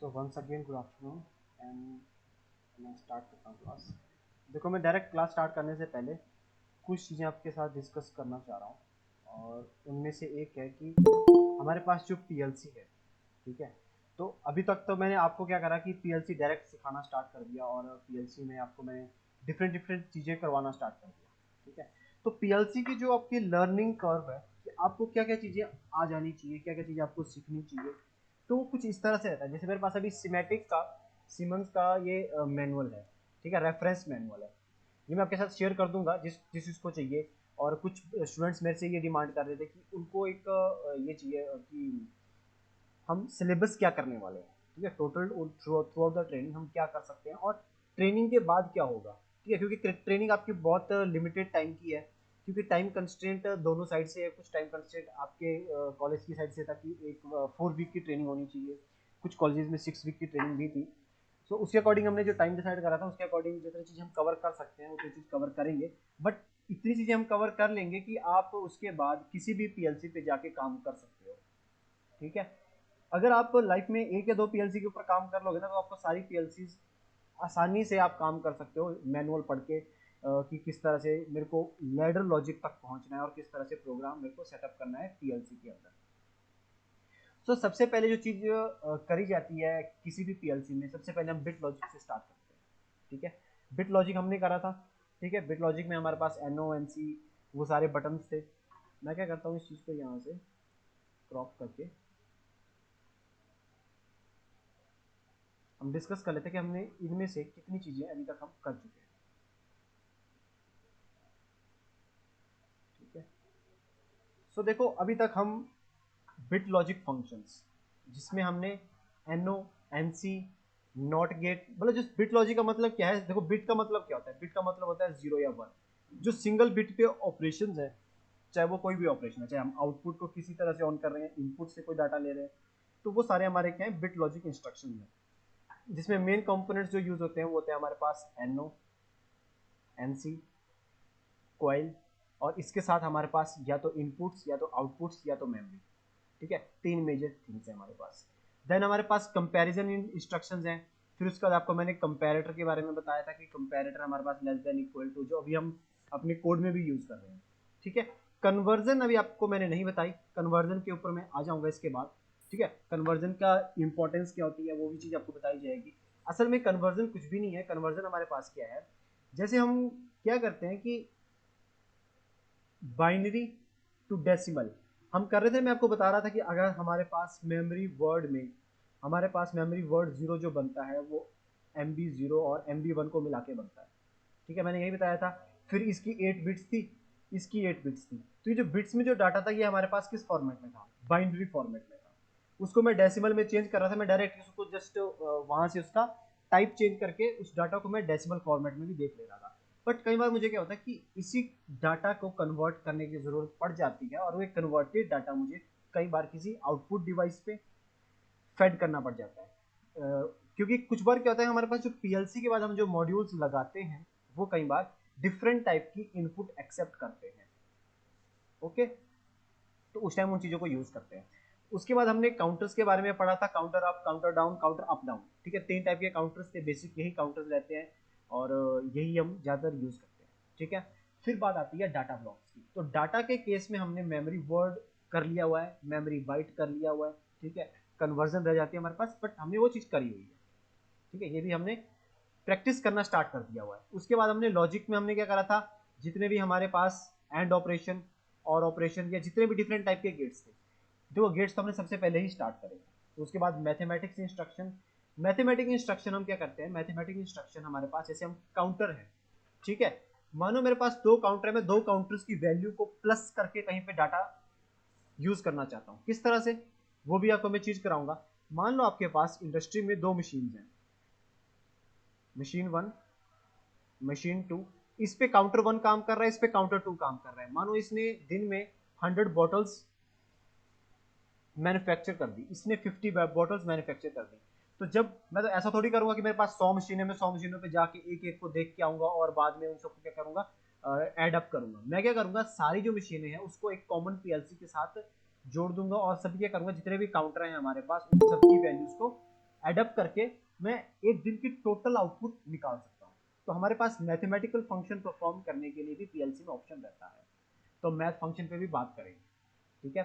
So once again good afternoon and मैं start करता हूँ क्लास। देखो, मैं डायरेक्ट क्लास स्टार्ट करने से पहले कुछ चीज़ें आपके साथ डिस्कस करना चाह रहा हूँ, और उनमें से एक है कि हमारे पास जो पीएलसी है, ठीक है। तो अभी तक तो मैंने आपको क्या करा कि पीएलसी डायरेक्ट सिखाना स्टार्ट कर दिया, और पीएलसी में आपको मैंने डिफरेंट डिफरेंट चीज़ें करवाना स्टार्ट कर दिया, ठीक है। तो पीएलसी की जो आपकी लर्निंग कर्व है कि आपको क्या क्या चीज़ें आ जानी चाहिए, क्या क्या चीज़ें आपको सीखनी चाहिए, तो कुछ इस तरह से रहता है। जैसे मेरे पास अभी सीमेटिक का सीमंस का ये मैनुअल है, ठीक है, रेफरेंस मैनुअल है। ये मैं आपके साथ शेयर कर दूंगा जिस जिस जिसको चाहिए। और कुछ स्टूडेंट्स मेरे से ये डिमांड कर रहे थे कि उनको एक ये चाहिए कि हम सिलेबस क्या करने वाले हैं, ठीक है, total through out the training हम क्या कर सकते हैं, और ट्रेनिंग के बाद क्या होगा, ठीक है। क्योंकि ट्रेनिंग आपकी बहुत लिमिटेड टाइम की है, क्योंकि टाइम कंस्ट्रेंट दोनों साइड से है। कुछ टाइम कंस्ट्रेंट आपके कॉलेज की साइड से था कि एक 4 वीक की ट्रेनिंग होनी चाहिए, कुछ कॉलेजेस में 6 वीक की ट्रेनिंग भी थी। सो उसके अकॉर्डिंग हमने जो टाइम डिसाइड करा था, उसके अकॉर्डिंग जितनी चीज़ हम कवर कर सकते हैं उतनी चीज़ कवर करेंगे। बट इतनी चीज़ें हम कवर कर लेंगे कि आप उसके बाद किसी भी पीएलसी पे जाके काम कर सकते हो, ठीक है। अगर आप लाइफ में एक या दो पीएलसी के ऊपर काम कर लोगे ना, तो आपको सारी पीएलसी आसानी से आप काम कर सकते हो मैनुअल पढ़ के, कि किस तरह से मेरे को लैडर लॉजिक तक पहुंचना है और किस तरह से प्रोग्राम मेरे को सेटअप करना है पीएलसी के अंदर। सो सबसे पहले जो चीज़ करी जाती है किसी भी पीएलसी में, सबसे पहले हम बिट लॉजिक से स्टार्ट करते हैं, ठीक है। बिट लॉजिक हमने करा था, ठीक है। बिट लॉजिक में हमारे पास एनओ एनसी वो सारे बटन्स थे। मैं क्या करता हूँ, इस चीज़ को यहाँ से क्रॉप करके हम डिस्कस कर लेते हैं कि हमने इनमें से कितनी चीज़ें अभी तक हम कर चुके हैं, ठीक है। सो देखो, अभी तक हम बिट लॉजिक फंक्शंस जिसमें हमने एनओ एनसी नॉट गेट, मतलब जिस बिट लॉजिक का मतलब क्या है, देखो बिट का मतलब क्या होता है, बिट का मतलब होता है 0 या 1। जो सिंगल बिट पे ऑपरेशन है, चाहे वो कोई भी ऑपरेशन है, चाहे हम आउटपुट को किसी तरह से ऑन कर रहे हैं, इनपुट से कोई डाटा ले रहे हैं, तो वो सारे हमारे क्या है, बिट लॉजिक इंस्ट्रक्शन है। जिसमें मेन कंपोनेंट्स जो यूज होते हैं वो होते हैं हमारे पास एनओ एनसी कोयल, और इसके साथ हमारे पास या तो इनपुट्स या तो आउटपुट्स या तो मेमोरी, ठीक है। तीन मेजर थिंग्स है हमारे पास। देन हमारे पास कंपैरिजन इंस्ट्रक्शंस हैं। फिर उसके बाद आपको मैंने कंपैरेटर के बारे में बताया था कि कंपैरेटर हमारे पास लेस देन इक्वल टू, जो अभी हम अपने कोड में भी यूज कर रहे हैं, ठीक है। कन्वर्जन अभी आपको मैंने नहीं बताई, कन्वर्जन के ऊपर मैं आ जाऊंगा इसके बाद, ठीक है। कन्वर्जन का इंपॉर्टेंस क्या होती है वो भी चीज़ आपको बताई जाएगी। असल में कन्वर्जन कुछ भी नहीं है। कन्वर्जन हमारे पास क्या है, जैसे हम क्या करते हैं कि बाइनरी टू डेसिमल हम कर रहे थे। मैं आपको बता रहा था कि अगर हमारे पास मेमोरी वर्ड में, हमारे पास मेमोरी वर्ड जीरो जो बनता है वो एम बी जीरो और एम बी वन को मिला के बनता है, ठीक है। मैंने यही बताया था। फिर इसकी 8 बिट्स थी, इसकी 8 बिट्स थी। तो ये जो बिट्स में जो डाटा था ये हमारे पास किस फॉर्मेट में था, बाइनरी फॉर्मेट में था। उसको मैं डेसिमल में चेंज कर रहा था। मैं डायरेक्ट उसको जस्ट वहां से उसका टाइप चेंज करके उस डाटा को मैं डेसिमल फॉर्मेट में भी देख ले रहा था। बट कई बार मुझे क्या होता है कि इसी डाटा को कन्वर्ट करने की जरूरत पड़ जाती है, और वो एक कन्वर्टेड डाटा मुझे कई बार किसी आउटपुट डिवाइस पे फेड करना पड़ जाता है। क्योंकि कुछ बार क्या होता है, हमारे पास जो पीएलसी के बाद हम जो मॉड्यूल्स लगाते हैं वो कई बार डिफरेंट टाइप की इनपुट एक्सेप्ट करते हैं, ओके। तो उस टाइम उन चीज़ों को यूज़ करते हैं। उसके बाद हमने काउंटर्स के बारे में पढ़ा था, counter up counter down counter up down, ठीक है। 3 टाइप के काउंटर्स थे, बेसिक यही काउंटर्स रहते हैं, और यही हम ज़्यादातर यूज़ करते हैं, ठीक है। फिर बात आती है डाटा ब्लॉक्स की। तो डाटा के केस में हमने मेमोरी वर्ड कर लिया हुआ है, मेमोरी बाइट कर लिया हुआ है, ठीक है। कन्वर्जन रह जाती है हमारे पास, बट हमने वो चीज़ करी हुई है, ठीक है। ये भी हमने प्रैक्टिस करना स्टार्ट कर दिया हुआ है। उसके बाद हमने लॉजिक में हमने क्या करा था, जितने भी हमारे पास एंड ऑपरेशन और ऑपरेशन या जितने भी डिफरेंट टाइप के गेट्स थे, देखो गेट्स तो हमने सबसे पहले ही स्टार्ट करे। तो उसके बाद मैथमेटिक्स इंस्ट्रक्शन। मैथमेटिक इंस्ट्रक्शन हम क्या करते हैं, मैथमेटिक इंस्ट्रक्शन हमारे पास जैसे हम काउंटर है, ठीक है। मानो मेरे पास दो काउंटर है, मैं दो काउंटर्स की वैल्यू को प्लस करके कहीं पे डाटा यूज करना चाहता हूँ, किस तरह से वो भी आपको मैं चीज कराऊंगा। मान लो आपके पास इंडस्ट्री में दो मशीन हैं, मशीन वन मशीन टू। इस पे काउंटर वन काम कर रहा है, इस पे काउंटर टू काम कर रहा है। मानो इसने दिन में 100 बॉटल्स मैन्युफैक्चर कर दी, इसने 50 बॉटल्स मैन्युफैक्चर कर दी। तो जब मैं तो ऐसा थोड़ी करूंगा कि मेरे पास 100 मशीनें, मैं 100 मशीनों पे जाके एक एक को देख के आऊंगा और बाद में उन सबको क्या करूंगा, एड अप करूंगा। मैं क्या करूंगा, सारी जो मशीनें हैं उसको एक कॉमन पीएलसी के साथ जोड़ दूंगा, और सभी क्या करूंगा, जितने भी काउंटर हैं हमारे पास उन सबकी वैल्यूज को एडअप करके मैं एक दिन की टोटल आउटपुट निकाल सकता हूँ। तो हमारे पास मैथमेटिकल फंक्शन परफॉर्म करने के लिए भी पीएलसी में ऑप्शन रहता है। तो मैथ फंक्शन पे भी बात करेंगे, ठीक है।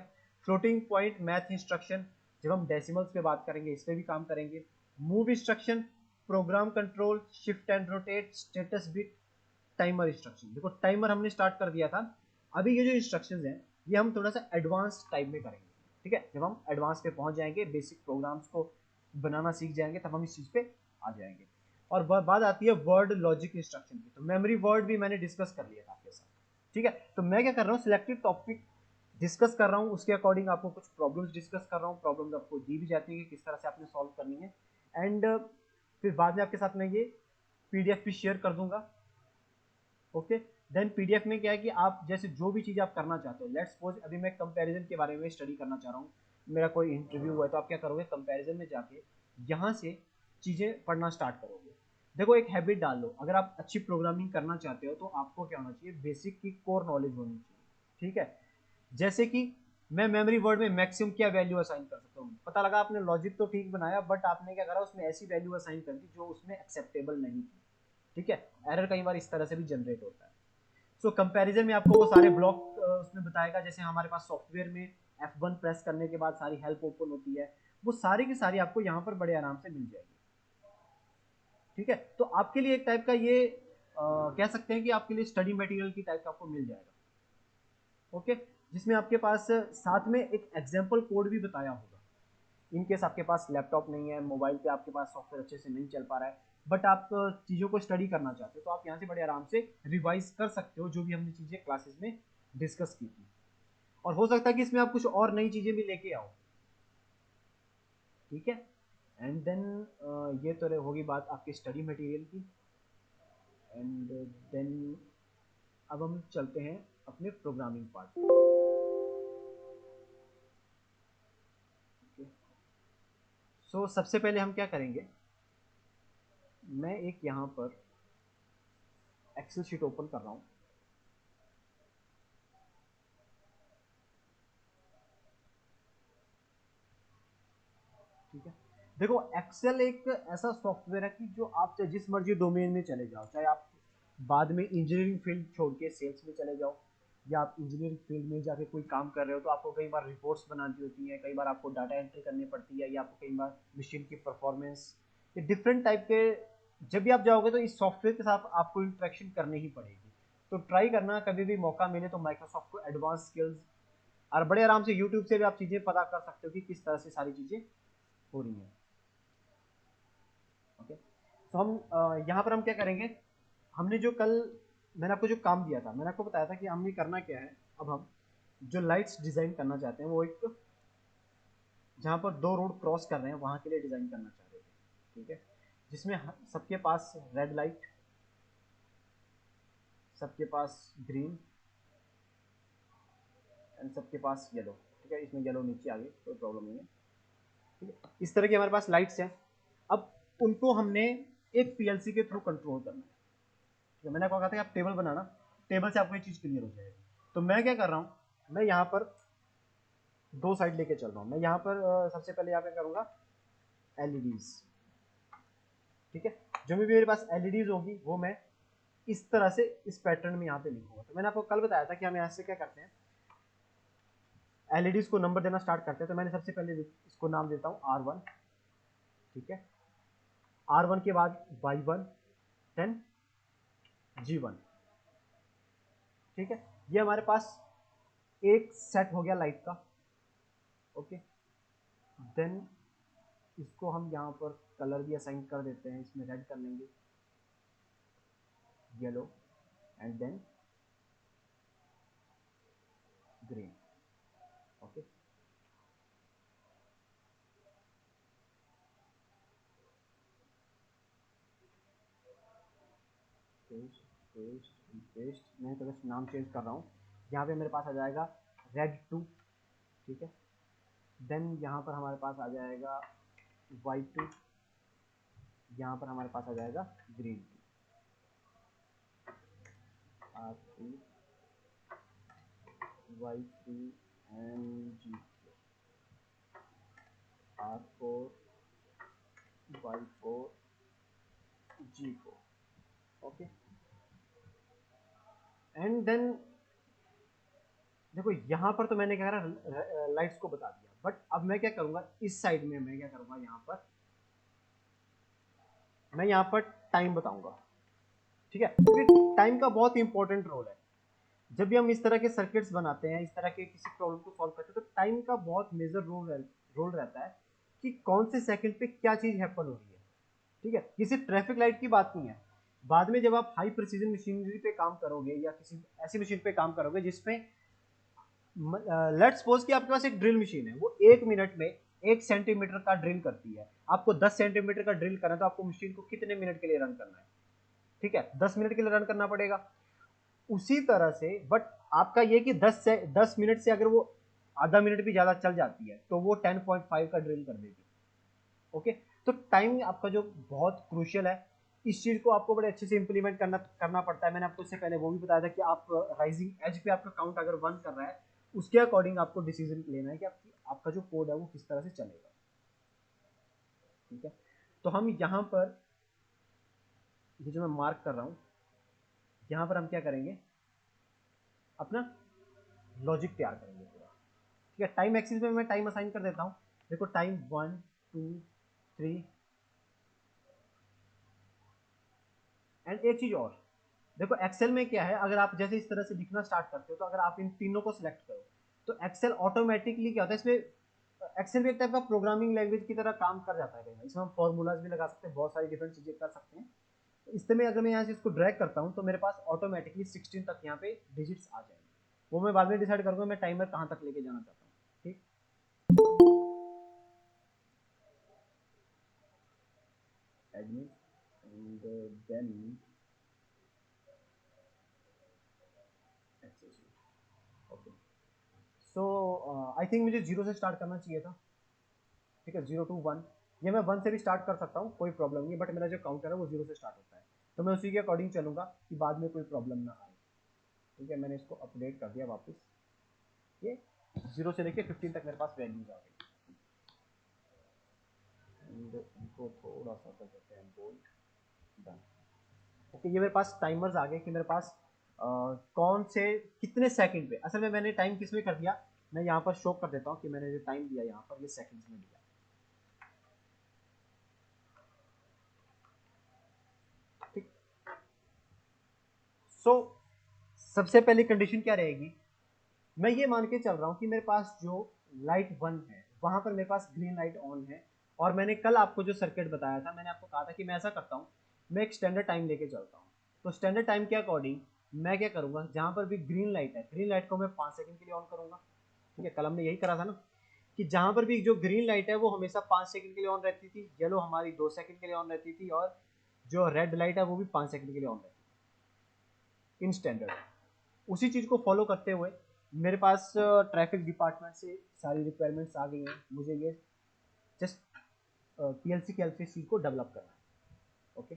फ्लोटिंग पॉइंट मैथ इंस्ट्रक्शन, जब हम डेसिमल्स पे बात करेंगे इस पे भी काम करेंगे। Move instruction, program control, shift and rotate, status bit, timer instruction. देखो टाइमर हमने स्टार्ट कर दिया था, अभी ये जो इंस्ट्रक्शंस हैं ये हम थोड़ा सा एडवांस टाइप में करेंगे, ठीक है। जब हम एडवांस पे पहुंच जाएंगे, बेसिक प्रोग्राम्स को बनाना सीख जाएंगे, तब हम इस चीज पे आ जाएंगे। और बात आती है वर्ड लॉजिक इंस्ट्रक्शन की, तो मेमोरी वर्ड भी मैंने डिस्कस कर लिया था आपके साथ, ठीक है। तो मैं क्या कर रहा हूँ, सिलेक्टेड टॉपिक डिस्कस कर रहा हूँ, उसके अकॉर्डिंग आपको कुछ प्रॉब्लम्स डिस्कस कर रहा हूँ, प्रॉब्लम्स आपको दी भी जाती है कि किस तरह से आपने सॉल्व करनी है। एंड फिर बाद में आपके साथ मैं ये पीडीएफ भी शेयर कर दूंगा, ओके। देन पीडीएफ में क्या है कि आप जैसे जो भी चीज़ आप करना चाहते हो, लेट्स सपोज अभी मैं कंपैरिजन के बारे में स्टडी करना चाह रहा हूँ, मेरा कोई इंटरव्यू हुआ है, तो आप क्या करोगे, कंपैरिजन में जाके यहाँ से चीज़ें पढ़ना स्टार्ट करोगे। देखो एक हैबिट डाल लो, अगर आप अच्छी प्रोग्रामिंग करना चाहते हो तो आपको क्या होना चाहिए, बेसिक की कोर नॉलेज होनी चाहिए, ठीक है। जैसे कि मैं मेमोरी वर्ड में मैक्सिमम क्या वैल्यू असाइन कर सकता हूँ, पता लगा आपने लॉजिक तो ठीक बनाया बट आपने क्या करा, उसमें ऐसी वैल्यू असाइन कर दी जो उसमें एक्सेप्टेबल नहीं थी, ठीक है। एरर कई बार इस तरह से भी जनरेट होता है। सो कंपैरिजन में आपको वो सारे ब्लॉक उसमें बताएगा, जैसे हमारे पास सॉफ्टवेयर में F1 प्रेस करने के बाद सारी हेल्प ओपन होती है, वो सारी की सारी आपको यहाँ पर बड़े आराम से मिल जाएगी, ठीक है। तो आपके लिए एक टाइप का ये कह सकते हैं कि आपके लिए स्टडी मटेरियल की टाइप का आपको मिल जाएगा, ओके। जिसमें आपके पास साथ में एक एग्जाम्पल कोड भी बताया होगा, इन केस आपके पास लैपटॉप नहीं है, मोबाइल पे आपके पास सॉफ्टवेयर अच्छे से नहीं चल पा रहा है, बट आप चीज़ों को स्टडी करना चाहते हो, तो आप यहाँ से बड़े आराम से रिवाइज कर सकते हो जो भी हमने चीज़ें क्लासेस में डिस्कस की थी। और हो सकता है कि इसमें आप कुछ और नई चीज़ें भी लेके आओ, ठीक है। एंड देन ये तो होगी बात आपकी स्टडी मटेरियल की। एंड देन अब हम चलते हैं अपने प्रोग्रामिंग पार्ट, सो सबसे पहले हम क्या करेंगे, मैं एक यहाँ पर एक्सेल शीट ओपन कर रहा हूँ, ठीक है। देखो एक्सेल एक ऐसा सॉफ्टवेयर है कि जो आप चाहे जिस मर्जी डोमेन में चले जाओ, चाहे आप बाद में इंजीनियरिंग फील्ड छोड़ के सेल्स में चले जाओ, या आप इंजीनियरिंग फील्ड में जाके कोई काम कर रहे हो, तो आपको कई बार रिपोर्ट्स बनानी होती है, कई बार आपको डाटा एंट्री करनी पड़ती है, या आपको कई बार मशीन की परफॉर्मेंस, ये डिफरेंट टाइप के, जब भी आप जाओगे तो इस सॉफ्टवेयर के साथ आपको इंटरेक्शन करनी ही पड़ेगी। तो ट्राई करना, कभी भी मौका मिले तो माइक्रोसॉफ्ट को एडवांस स्किल्स, और बड़े आराम से यूट्यूब से भी आप चीज़ें पता कर सकते हो कि किस तरह से सारी चीज़ें हो रही हैं, ओके। तो हम यहाँ पर हम क्या करेंगे, हमने जो कल मैंने आपको जो काम दिया था, मैंने आपको बताया था कि हमने करना क्या है। अब हम जो लाइट्स डिज़ाइन करना चाहते हैं, वो एक जहाँ पर दो रोड क्रॉस कर रहे हैं वहाँ के लिए डिज़ाइन करना चाह रहे थे, ठीक है। जिसमें सबके पास रेड लाइट, सबके पास ग्रीन, एंड सबके पास येलो, ठीक है। इसमें येलो नीचे आ गई, कोई प्रॉब्लम नहीं है, ठीक है। इस तरह की हमारे पास लाइट्स हैं। अब उनको हमने एक पीएलसी के थ्रू कंट्रोल करना है, ठीक है। मैंने आपको कहा था कि आप टेबल बनाना, टेबल से आपको ये चीज़ क्लियर हो जाएगी। तो मैं क्या कर रहा हूँ, मैं यहाँ पर दो साइड लेके चल रहा हूँ। मैं यहाँ पर सबसे पहले यहाँ पे करूँगा एलईडीज, ठीक है। जो भी मेरे पास एलईडीज होगी वो मैं इस तरह से इस पैटर्न में यहाँ पे लिखूंगा। तो मैंने आपको कल बताया था कि हम यहाँ से क्या करते हैं, एलईडीज को नंबर देना स्टार्ट करते हैं। तो मैंने सबसे पहले इसको नाम देता हूँ R1, ठीक है। R1 के बाद Y1, देन G1, ठीक है। ये हमारे पास एक सेट हो गया लाइट का, ओके। देन इसको हम यहाँ पर कलर भी असाइन कर देते हैं, इसमें रेड कर लेंगे, yellow, and then green, okay. Paste paste paste, मैं तो बस नाम चेंज कर रहा हूँ। यहाँ पे मेरे पास आ जाएगा रेड 2, ठीक है। देन यहाँ पर हमारे पास आ जाएगा Y2, यहाँ पर हमारे पास आ जाएगा green 2, R3, Y3 and G4, R4 G4, okay. And then देखो यहाँ पर तो मैंने क्या करा, लाइट्स को बता दिया, बट अब मैं क्या करूंगा, इस साइड में मैं क्या करूंगा, यहाँ पर टाइम बताऊंगा, ठीक है, क्योंकि टाइम का बहुत इंपॉर्टेंट रोल है। जब भी हम इस तरह के सर्किट्स बनाते हैं, इस तरह के किसी प्रॉब्लम को सॉल्व करते हैं, तो टाइम का बहुत मेजर रोल रहता है कि कौन से सेकंड पे क्या चीज हैपन हो रही है, ठीक है। ये सिर्फ ट्रैफिक लाइट की बात नहीं है, बाद में जब आप हाई प्रिसीजन मशीनरी पे काम करोगे या किसी ऐसी मशीन पे काम करोगे जिसमें लेट्स सपोज कि आपके पास एक ड्रिल मशीन है, वो 1 मिनट में 1 सेंटीमीटर का ड्रिल करती है, आपको 10 सेंटीमीटर का ड्रिल करना है, तो आपको मशीन को कितने मिनट के लिए रन करना है, ठीक है, 10 मिनट के लिए रन करना पड़ेगा। उसी तरह से बट आपका ये कि 10 मिनट से अगर वो आधा मिनट भी ज्यादा चल जाती है तो वो 10.5 का ड्रिल कर देगी, ओके। तो टाइम आपका जो बहुत क्रूशियल है, इस चीज को आपको बड़े अच्छे से इंप्लीमेंट करना पड़ता है। मैंने आपको इससे पहले वो भी बताया था कि आप राइजिंग एज पे आपका काउंट अगर 1 कर रहा है, उसके अकॉर्डिंग आपको डिसीजन लेना है कि आपका जो कोड है वो किस तरह से चलेगा, ठीक है। तो हम यहाँ पर ये जो मैं मार्क कर रहा हूँ, यहाँ पर हम क्या करेंगे, अपना लॉजिक तैयार करेंगे पूरा, ठीक है। टाइम एक्सिस में मैं टाइम असाइन कर देता हूँ, देखो टाइम 1 2 3। एंड एक चीज और देखो, एक्सेल में क्या है, अगर आप जैसे इस तरह से लिखना स्टार्ट करते हो, तो अगर आप इन तीनों को सिलेक्ट करो तो एक्सेल ऑटोमेटिकली क्या होता है, इसमें एक्सेल भी एक टाइप का प्रोग्रामिंग लैंग्वेज की तरह काम कर जाता है, इसमें हम फॉर्मूलाज भी लगा सकते हैं, बहुत सारी डिफरेंट चीजें कर सकते हैं। इसमें अगर मैं यहाँ से इसको ड्रैग करता हूँ तो मेरे पास ऑटोमेटिकली 16 तक यहाँ पे डिजिट्स आ जाएंगे, वो मैं बाद में डिसाइड करूंगा मैं टाइमर कहाँ तक लेके जाना चाहता हूँ, ठीक। Admin and then access, okay. So I think मुझे 0 से स्टार्ट करना चाहिए था, ठीक है, 0 to 1, ये मैं 1 से भी स्टार्ट कर सकता हूँ, कोई प्रॉब्लम नहीं, बट मेरा जो काउंटर है वो 0 से स्टार्ट होता है, तो मैं उसी के अकॉर्डिंग चलूंगा कि बाद में कोई प्रॉब्लम ना आए, ठीक है। मैंने इसको अपडेट कर दिया वापस, ये 0 से लेके 15 तक मेरे पास वैल्यूज आ गई। इनको थोड़ा सा कर देते हैं बोल्ड, डन, ओके। ये मेरे पास टाइमर्स आ गए कि मेरे पास कौन से कितने सेकंड पे, असल में मैंने टाइम किस में कर दिया, मैं यहाँ पर शो कर देता हूँ कि मैंने जो टाइम दिया यहाँ पर ये सेकंड्स में दिया, ठीक। सो सबसे पहली कंडीशन क्या रहेगी, मैं ये मान के चल रहा हूँ कि मेरे पास जो लाइट 1 है वहां पर मेरे पास ग्रीन लाइट ऑन है, और मैंने कल आपको जो सर्किट बताया था, मैंने आपको कहा था कि मैं ऐसा करता हूँ, मैं एक स्टैंडर्ड टाइम लेके चलता हूँ, तो स्टैंडर्ड टाइम के अकॉर्डिंग मैं क्या करूंगा, जहां पर भी ग्रीन लाइट है, ग्रीन लाइट को मैं 5 सेकंड के लिए ऑन करूंगा, ठीक है। कल हमने यही करा था ना कि जहां पर भी जो ग्रीन लाइट है वो हमेशा 5 सेकंड के लिए ऑन रहती थी, येलो हमारी 2 सेकंड के लिए ऑन रहती थी, और जो रेड लाइट है वो भी 5 सेकंड के लिए ऑन रहती थी इन स्टैंडर्ड। उसी चीज को फॉलो करते हुए मेरे पास ट्रैफिक डिपार्टमेंट से सारी रिक्वायरमेंट्स आ गई हैं, मुझे ये जस्ट पीएलसी के हेल्प से इस चीज को डेवलप करना है, ओके।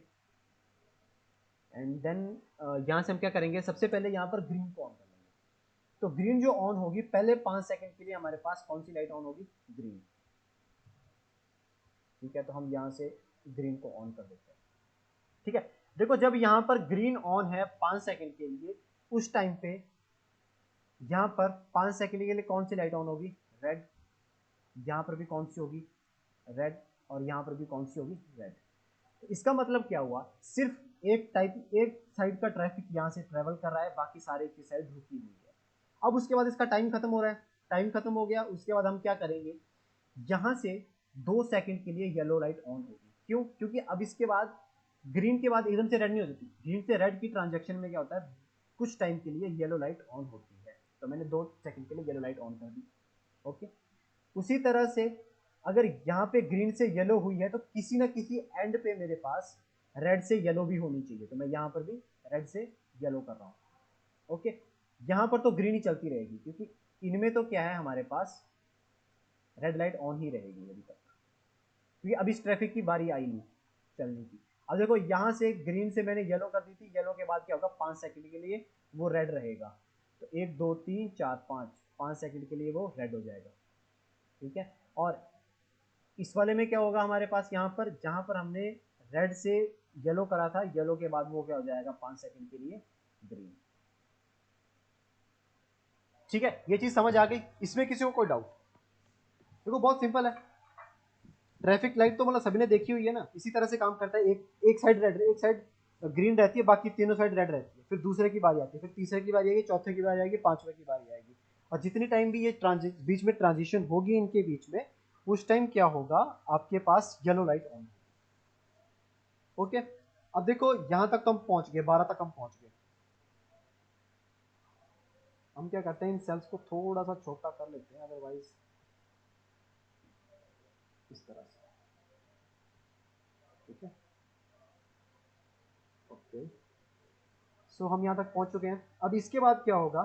एंड देन यहाँ से हम क्या करेंगे, सबसे पहले यहाँ पर ग्रीन को ऑन कर लेंगे, तो ग्रीन जो ऑन होगी पहले 5 सेकंड के लिए हमारे पास कौन सी लाइट ऑन होगी, ग्रीन, ठीक है। तो हम यहाँ से ग्रीन को ऑन कर देते हैं, ठीक है। देखो जब यहाँ पर ग्रीन ऑन है 5 सेकंड के लिए, उस टाइम पे यहाँ पर 5 सेकंड के लिए कौन सी लाइट ऑन होगी, रेड, यहाँ पर भी कौन सी होगी, रेड, और यहाँ पर भी कौन सी होगी, रेड। तो इसका मतलब क्या हुआ, सिर्फ एक साइड का ट्रैफिक यहाँ से ट्रेवल कर रहा है, बाकी सारे की साइड रुकी हुई है। अब उसके बाद इसका टाइम खत्म हो रहा है, टाइम खत्म हो गया, उसके बाद हम क्या करेंगे, यहाँ से 2 सेकंड के लिए येलो लाइट ऑन होगी, क्यों, क्योंकि अब इसके बाद ग्रीन के बाद एकदम से रेड नहीं हो जाती, ग्रीन से रेड की ट्रांजेक्शन में क्या होता है, कुछ टाइम के लिए येलो लाइट ऑन होती है, तो मैंने 2 सेकंड के लिए येलो लाइट ऑन कर दी, ओके। उसी तरह से अगर यहाँ पे ग्रीन से येलो हुई है तो किसी ना किसी एंड पे मेरे पास रेड से येलो भी होनी चाहिए, तो मैं यहाँ पर भी रेड से येलो कर रहा हूँ, ओके। यहाँ पर तो ग्रीन ही चलती रहेगी क्योंकि इनमें तो क्या है, हमारे पास रेड लाइट ऑन ही रहेगी अभी तक, क्योंकि अभी इस ट्रैफिक की बारी आई नहीं चलने की। अब देखो यहाँ से ग्रीन से मैंने येलो कर दी थी, येलो के बाद क्या होगा, 5 सेकंड के लिए वो रेड रहेगा, तो 1 2 3 4 5 5 सेकंड के लिए वो रेड हो जाएगा, ठीक है। और इस वाले में क्या होगा हमारे पास, यहाँ पर जहाँ पर हमने रेड से येलो करा था, येलो के बाद वो क्या हो जाएगा 5 सेकंड के लिए ग्रीन। ठीक है, ये चीज समझ आ गई? इसमें किसी को कोई डाउट? देखो बहुत सिंपल है। ट्रैफिक लाइट तो मतलब सभी ने देखी हुई है ना, इसी तरह से काम करता है। एक साइड रेड, एक साइड ग्रीन रहती है, बाकी तीनों साइड रेड रहती है। फिर दूसरे की बारी आती है, फिर तीसरे की बारी आएगी, चौथे की बारी आएगी, पांचवे की बारी आएगी। और जितनी टाइम भी ये बीच में ट्रांजिशन होगी इनके बीच में, उस टाइम क्या होगा, आपके पास येलो लाइट ऑन। ओके, अब देखो यहां तक तो हम पहुंच गए, 12 तक हम पहुंच गए। हम क्या करते हैं, इन सेल्स को थोड़ा सा छोटा कर लेते हैं, अदरवाइज इस तरह से। ठीक है, ओके। सो हम यहाँ तक पहुँच चुके हैं। अब इसके बाद क्या होगा,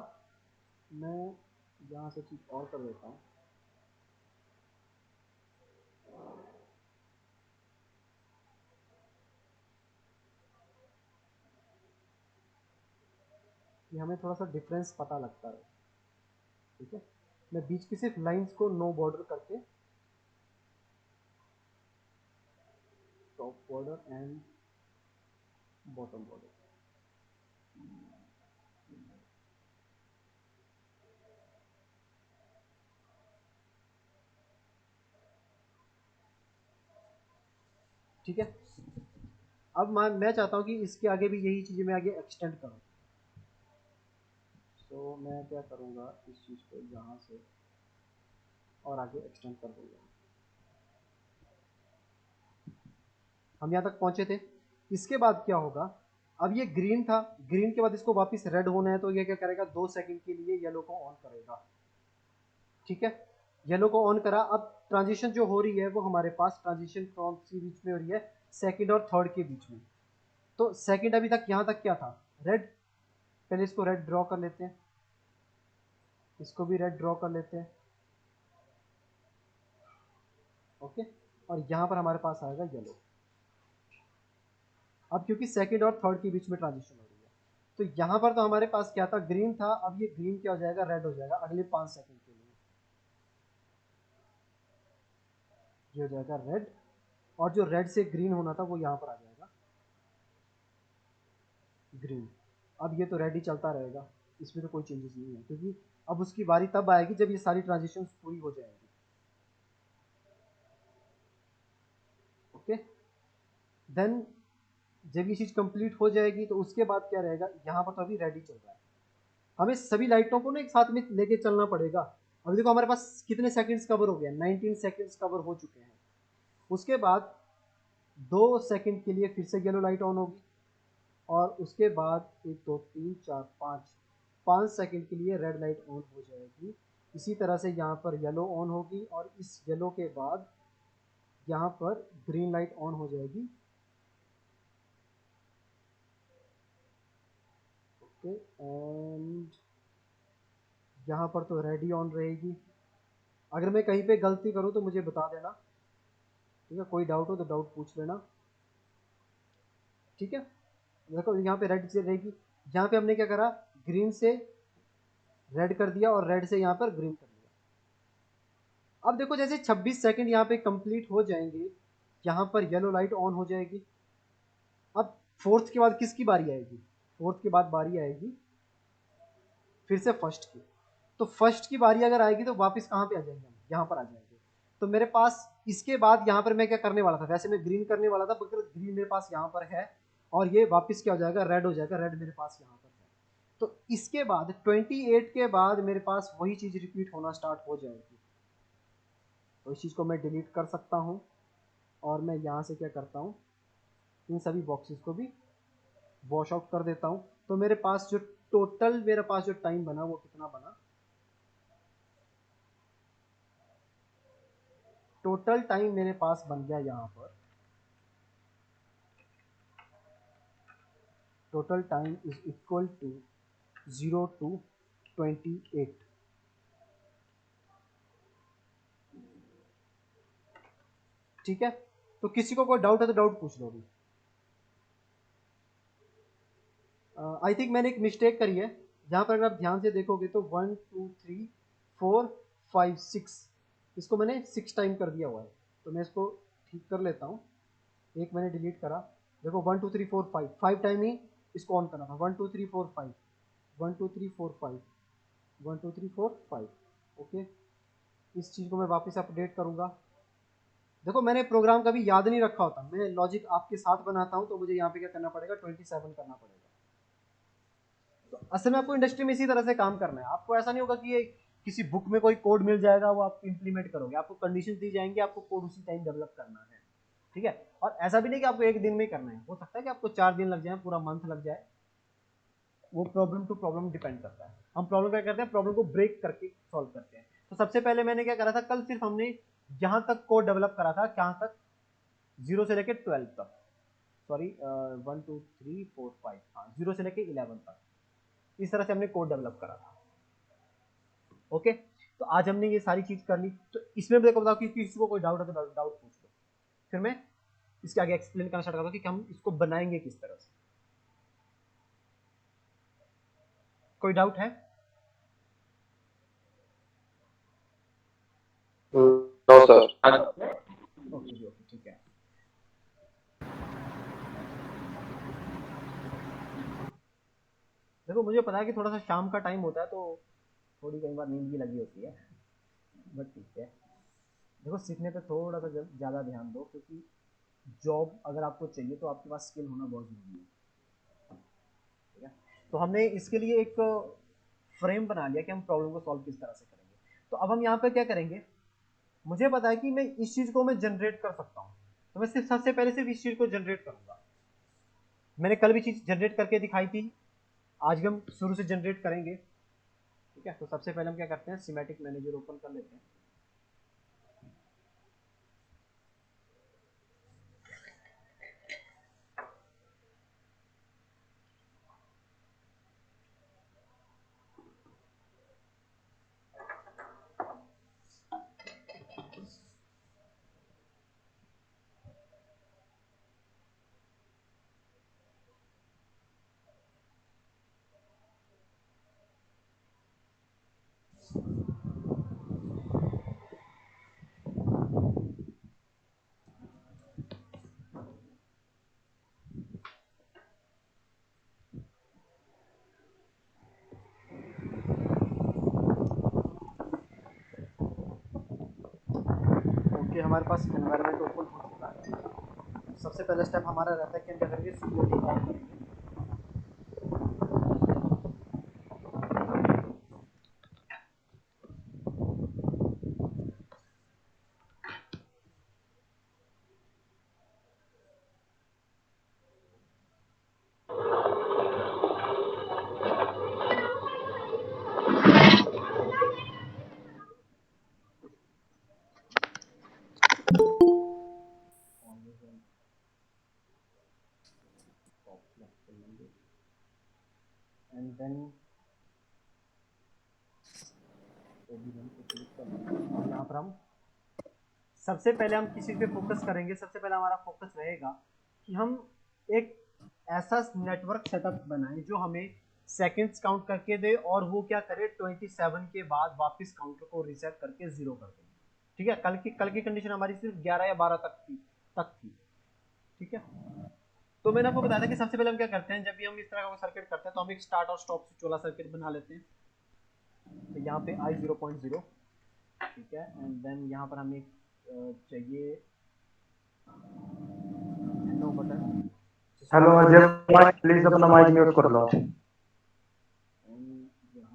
मैं यहाँ से चीज़ और कर देता हूँ। कि हमें थोड़ा सा डिफरेंस पता लगता है। ठीक है, मैं बीच की सिर्फ लाइंस को नो बॉर्डर करके, top border and bottom border. ठीक है, अब मैं चाहता हूँ कि इसके आगे भी यही चीज़ें मैं आगे एक्सटेंड करूँ। तो मैं क्या करूँगा, इस चीज़ को यहाँ से और आगे एक्सटेंड कर दूँगा। हम यहाँ तक पहुँचे थे। इसके बाद क्या होगा, अब ये ग्रीन था, ग्रीन के बाद इसको वापस रेड होना है, तो ये क्या करेगा, 2 सेकंड के लिए येलो को ऑन करेगा। ठीक है, येलो को ऑन करा। अब ट्रांजिशन जो हो रही है वो हमारे पास ट्रांजिशन कौन सी बीच में हो रही है, सेकंड और थर्ड के बीच में। तो सेकंड अभी तक यहाँ तक क्या था, रेड। पहले इसको रेड ड्रॉ कर लेते हैं, इसको भी रेड ड्रॉ कर लेते हैं। ओके, और यहाँ पर हमारे पास आएगा येलो। अब क्योंकि सेकंड और थर्ड के बीच में ट्रांजिशन हो रही है, तो यहाँ पर तो हमारे पास क्या था, ग्रीन था। अब ये ग्रीन क्या हो जाएगा, रेड हो जाएगा अगले 5 सेकंड के लिए। ये हो जाएगा रेड, और जो रेड से ग्रीन होना था वो यहाँ पर आ जाएगा ग्रीन। अब ये तो रेड ही चलता रहेगा, इसमें तो कोई चेंजेस नहीं है, क्योंकि अब उसकी बारी तब आएगी जब ये सारी ट्रांजिशन पूरी हो जाएंगी। ओके, देन जब ये चीज़ कंप्लीट हो जाएगी तो उसके बाद क्या रहेगा, यहाँ पर तो अभी रेडी चल रहा है। हमें सभी लाइटों को ना एक साथ में लेके चलना पड़ेगा। अभी देखो हमारे पास कितने सेकंड्स कवर हो गए, 19 सेकंड्स कवर हो चुके हैं। उसके बाद 2 सेकंड के लिए फिर से येलो लाइट ऑन होगी, और उसके बाद 1 2 3 4 5 सेकंड के लिए रेड लाइट ऑन हो जाएगी। इसी तरह से यहाँ पर येलो ऑन होगी, और इस येलो के बाद यहाँ पर ग्रीन लाइट ऑन हो जाएगी। ओके, एंड यहाँ पर तो रेड ही ऑन रहेगी। अगर मैं कहीं पे गलती करूँ तो मुझे बता देना। ठीक है, कोई डाउट हो तो डाउट पूछ लेना। ठीक है, देखो यहाँ पे रेड से रहेगी। यहाँ पे हमने क्या करा, ग्रीन से रेड कर दिया और रेड से यहाँ पर ग्रीन कर दिया। अब देखो जैसे 26 सेकंड यहाँ पे कंप्लीट हो जाएंगे, यहाँ पर येलो लाइट ऑन हो जाएगी। अब फोर्थ के बाद किसकी बारी आएगी, फोर्थ के बाद बारी आएगी फिर से फर्स्ट की। तो फर्स्ट की बारी अगर आएगी तो वापस कहाँ पे आ जाएंगे, हम यहाँ पर आ जाएंगे। तो मेरे पास इसके बाद यहाँ पर मैं क्या करने वाला था, वैसे मैं ग्रीन करने वाला था, मगर ग्रीन मेरे पास यहाँ पर है, और ये वापस क्या हो जाएगा, रेड हो जाएगा। रेड मेरे पास यहाँ पर है। तो इसके बाद 28 के बाद मेरे पास वही चीज़ रिपीट होना स्टार्ट हो जाएगी। तो इस चीज़ को मैं डिलीट कर सकता हूँ, और मैं यहाँ से क्या करता हूँ, इन सभी बॉक्सेस को भी वॉश आउट कर देता हूँ। तो मेरे पास जो टोटल मेरे पास जो टाइम बना वो कितना बना, टोटल टाइम मेरे पास बन गया यहाँ पर, total time is equal to 0 to 28। ठीक है, तो किसी को कोई डाउट है तो डाउट पूछ लो अभी। आई थिंक मैंने एक मिस्टेक करी है, जहाँ पर अगर आप ध्यान से देखोगे तो 1 2 3 4 5 6, इसको मैंने 6 टाइम कर दिया हुआ है। तो मैं इसको ठीक कर लेता हूँ। एक मैंने डिलीट करा, देखो 1 2 3 4 5 5 टाइम ही इसको ऑन करना था। 1 2 3 4 5 1 2 3 4 5 1 2 3 4 5। ओके, इस चीज़ को मैं वापस अपडेट करूँगा। देखो मैंने प्रोग्राम कभी याद नहीं रखा होता, मैं लॉजिक आपके साथ बनाता हूँ, तो मुझे यहाँ पे क्या करना पड़ेगा, 27 करना पड़ेगा। तो असल में आपको इंडस्ट्री में इसी तरह से काम करना है। आपको ऐसा नहीं होगा कि ये किसी बुक में कोई कोड मिल जाएगा वो आप इंप्लीमेंट करोगे। आपको कंडीशन दी जाएंगी, आपको कोड उसी टाइम डेवलप करना है, ठीक है। और ऐसा भी नहीं कि आपको एक दिन में ही करना है, हो सकता है कि आपको 4 दिन लग जाए, पूरा मंथ लग जाए, वो प्रॉब्लम टू प्रॉब्लम डिपेंड करता है। हम प्रॉब्लम क्या करते हैं, प्रॉब्लम को ब्रेक करके सॉल्व करते हैं। तो सबसे पहले मैंने क्या करा था, कल सिर्फ हमने यहाँ तक कोड डेवलप करा था, कहाँ तक, 0 से लेके 12 तक, सॉरी 1 2 3 4 5, हाँ 0 से लेके 11 तक, इस तरह से हमने कोड डेवलप करा था। ओके, तो आज हमने ये सारी चीज कर ली। तो इसमें देखो बताओ कि किसी को कोई डाउट है तो डाउट पूछ लो, फिर मैं इसके आगे एक्सप्लेन करना स्टार्ट करता हूँ कि हम इसको बनाएंगे किस तरह से। कोई डाउट है? No sir. ओके जी, ओके, ठीक है। देखो मुझे पता है कि थोड़ा सा शाम का टाइम होता है, तो थोड़ी कई बार नींद भी लगी होती है, बट ठीक है। देखो सीखने पे थोड़ा सा ज़्यादा ध्यान दो, क्योंकि जॉब अगर आपको चाहिए तो आपके पास स्किल होना बहुत ज़रूरी है, ठीक है। तो हमने इसके लिए एक फ्रेम बना लिया कि हम प्रॉब्लम को सॉल्व किस तरह से करेंगे। तो अब हम यहाँ पे क्या करेंगे, मुझे पता है कि मैं इस चीज़ को मैं जनरेट कर सकता हूँ, तो मैं सिर्फ सबसे पहले सिर्फ इस चीज़ को जनरेट करूँगा। मैंने कल भी चीज़ जनरेट करके दिखाई थी, आज भी हम शुरू से जनरेट करेंगे, ठीक है। तो सबसे पहले हम क्या करते हैं, सिमेटिक मैनेजर ओपन कर लेते हैं। ओके, हमारे पास एनवायरनमेंट ओपन हो चुका है। सबसे पहला स्टेप हमारा रहता है कि हम क्या करेंगे, सिक्योरिटी ऑन करेंगे। एंड देन ओबी1 को क्लिक कर लेंगे। और यहाँ पर हम सबसे पहले हम किसी पे फोकस करेंगे। सबसे पहले हमारा फोकस रहेगा कि हम एक ऐसा नेटवर्क सेटअप बनाएं जो हमें सेकंड्स काउंट करके दे, और वो क्या करे, 27 के बाद वापस काउंटर को रीसेट करके 0 कर दे, ठीक है। कल की कंडीशन हमारी सिर्फ 11 या 12 तक थी, ठीक है। तो मैंने आपको बताया था कि सबसे पहले हम क्या करते हैं, जब भी हम इस तरह का सर्किट करते हैं तो हम एक स्टार्ट और स्टॉप स्विच वाला सर्किट बना लेते हैं। तो यहाँ पे आई 0.0, ठीक है। एंड देन यहाँ पर हमें चाहिए no button. Hello Ajay, please अपना माइक म्यूट कर लो। यहाँ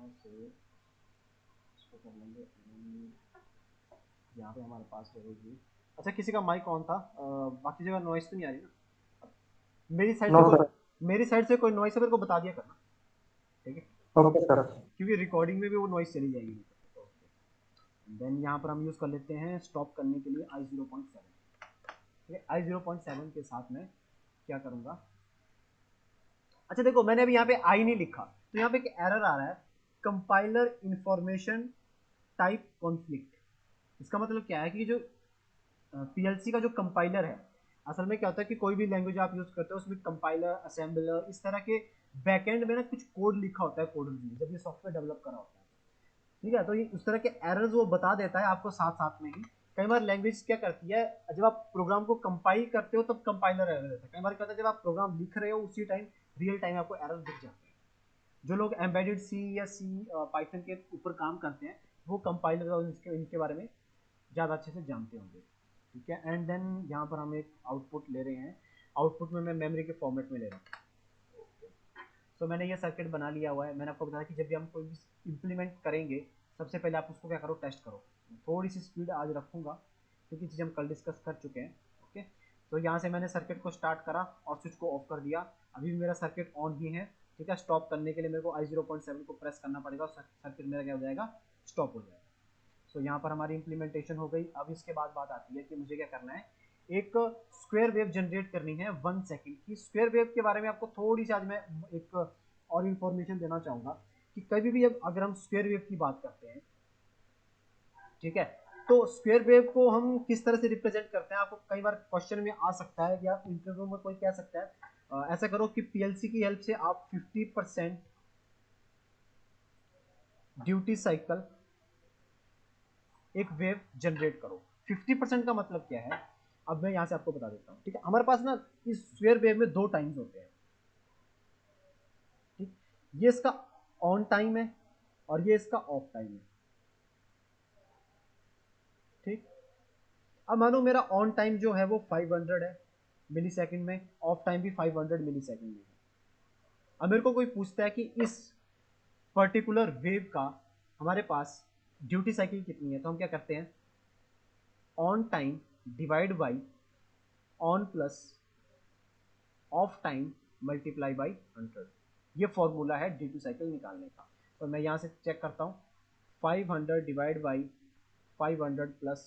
से इसको कर लेंगे, यहाँ पे हमारे पास रहेगी। अच्छा, किसी का माइक ऑन था, बाकी जगह नॉइस तो नहीं आ रही ना? मेरी साइड से नो कोई सर। मेरी साइड से कोई नॉइस है मेरे को बता दिया करना, ठीक है, ओके सर। क्योंकि रिकॉर्डिंग में भी वो नॉइस चली जाएगी। देन यहाँ पर हम यूज़ कर लेते हैं स्टॉप करने के लिए आई 0.7, ठीक है। आई 0.7 के साथ में क्या करूँगा, अच्छा देखो मैंने अभी यहाँ पे आई नहीं लिखा, तो यहाँ पे एक एरर आ रहा है, कंपाइलर इंफॉर्मेशन टाइप कॉन्फ्लिक्ट। इसका मतलब क्या है कि जो पीएलसी का जो कंपाइलर है, असल में क्या होता है कि कोई भी लैंग्वेज आप यूज करते हो उसमें कंपाइलर, असेंबलर, इस तरह के बैकएंड में ना कुछ कोड लिखा होता है कोडर ने, जब ये सॉफ्टवेयर डेवलप करा होता है, ठीक है। तो ये उस तरह के एरर्स वो बता देता है आपको साथ साथ में ही। कई बार लैंग्वेज क्या करती है, जब आप प्रोग्राम को कंपाइल करते हो तब कंपाइलर एरर देता है। कई बार क्या होता है, जब आप प्रोग्राम लिख रहे हो उसी टाइम रियल टाइम आपको एरर दिख जाते हैं। जो लोग एम्बेडेड सी या सी पाइथन के ऊपर काम करते हैं वो कंपाइलर और इनके बारे में ज़्यादा अच्छे से जानते होंगे। ठीक है, एंड देन यहाँ पर हम एक आउटपुट ले रहे हैं। आउटपुट में मैं मेमोरी के फॉर्मेट में ले रहा हूँ। तो मैंने ये सर्किट बना लिया हुआ है। मैंने आपको बताया कि जब भी हम कोई भी इम्प्लीमेंट करेंगे सबसे पहले आप उसको क्या करो, टेस्ट करो। थोड़ी सी स्पीड आज रखूँगा क्योंकि चीज़ हम कल डिस्कस कर चुके हैं। ओके, तो यहाँ से मैंने सर्किट को स्टार्ट करा और स्विच को ऑफ कर दिया। अभी भी मेरा सर्किट ऑन ही है। ठीक है, स्टॉप करने के लिए मेरे को I0.7 को प्रेस करना पड़ेगा और सर्किट मेरा क्या हो जाएगा, स्टॉप हो जाएगा। सो यहाँ पर हमारी इम्प्लीमेंटेशन हो गई। अब इसके बाद बात आती है कि मुझे क्या करना है, एक स्क्वायर वेव जनरेट करनी है 1 सेकंड की। स्क्वायर वेव के बारे में आपको थोड़ी सी आज मैं एक और इन्फॉर्मेशन देना चाहूँगा कि कभी भी अगर हम स्क्वायर वेव की बात करते हैं, ठीक है, तो स्क्वायर वेव को हम किस तरह से रिप्रेजेंट करते हैं, आपको कई बार क्वेश्चन में आ सकता है या इंटरव्यू में कोई कह सकता है ऐसा करो कि पीएलसी की हेल्प से आप 50% ड्यूटी साइकिल एक वेव जनरेट करो। 50% का मतलब क्या है, अब मैं यहां से आपको बता देता हूं। ठीक है, हमारे पास ना इस स्क्वायर वेव में 2 टाइम्स होते हैं। ठीक, ये इसका ऑन टाइम है और ये इसका ऑफ टाइम है। ठीक, अब मानो मेरा ऑन टाइम जो है वो 500 है मिली सेकेंड में, ऑफ टाइम भी 500 मिली सेकेंड में है। अब मेरे को कोई पूछता है कि इस पर्टिकुलर वेव का हमारे पास ड्यूटी साइकिल कितनी है, तो हम क्या करते हैं, on time divide by on plus of time multiply by 100। ये फॉर्मूला है ड्यूटी साइकिल निकालने का। तो मैं यहाँ से चेक करता हूँ, 500 डिवाइड बाई 500 प्लस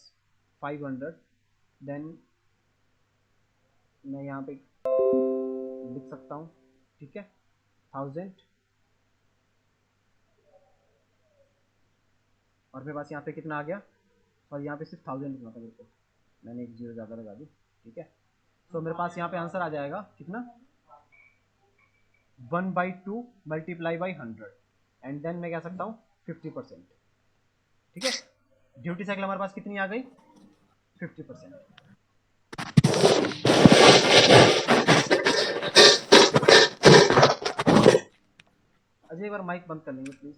500, देन मैं यहाँ पे लिख सकता हूँ। ठीक है, 1000 और मेरे पास यहाँ पे कितना आ गया, और यहाँ पे सिर्फ 1000 लिखना था मेरे को, मैंने एक जीरो ज़्यादा लगा दी। ठीक है, तो मेरे पास यहाँ पे आंसर आ जाएगा कितना, 1/2 मल्टीप्लाई बाई 100 एंड देन मैं कह सकता हूँ 50%। ठीक है, ड्यूटी साइकिल हमारे पास कितनी आ गई, 50%। अजय एक बार माइक बंद कर लेंगे प्लीज।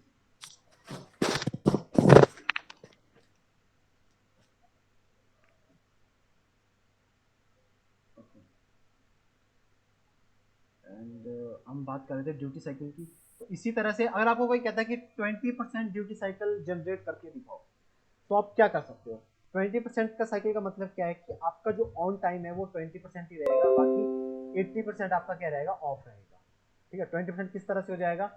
एंड हम बात कर रहे थे ड्यूटी साइकिल की। तो इसी तरह से अगर आपको कोई कहता है कि 20% ड्यूटी साइकिल जनरेट करके दिखाओ, तो आप क्या कर सकते हो। 20% का साइकिल का मतलब क्या है कि आपका जो ऑन टाइम है वो 20% ही रहेगा, बाकी 80% आपका क्या रहेगा, ऑफ रहेगा। ठीक है, 20% किस तरह से हो जाएगा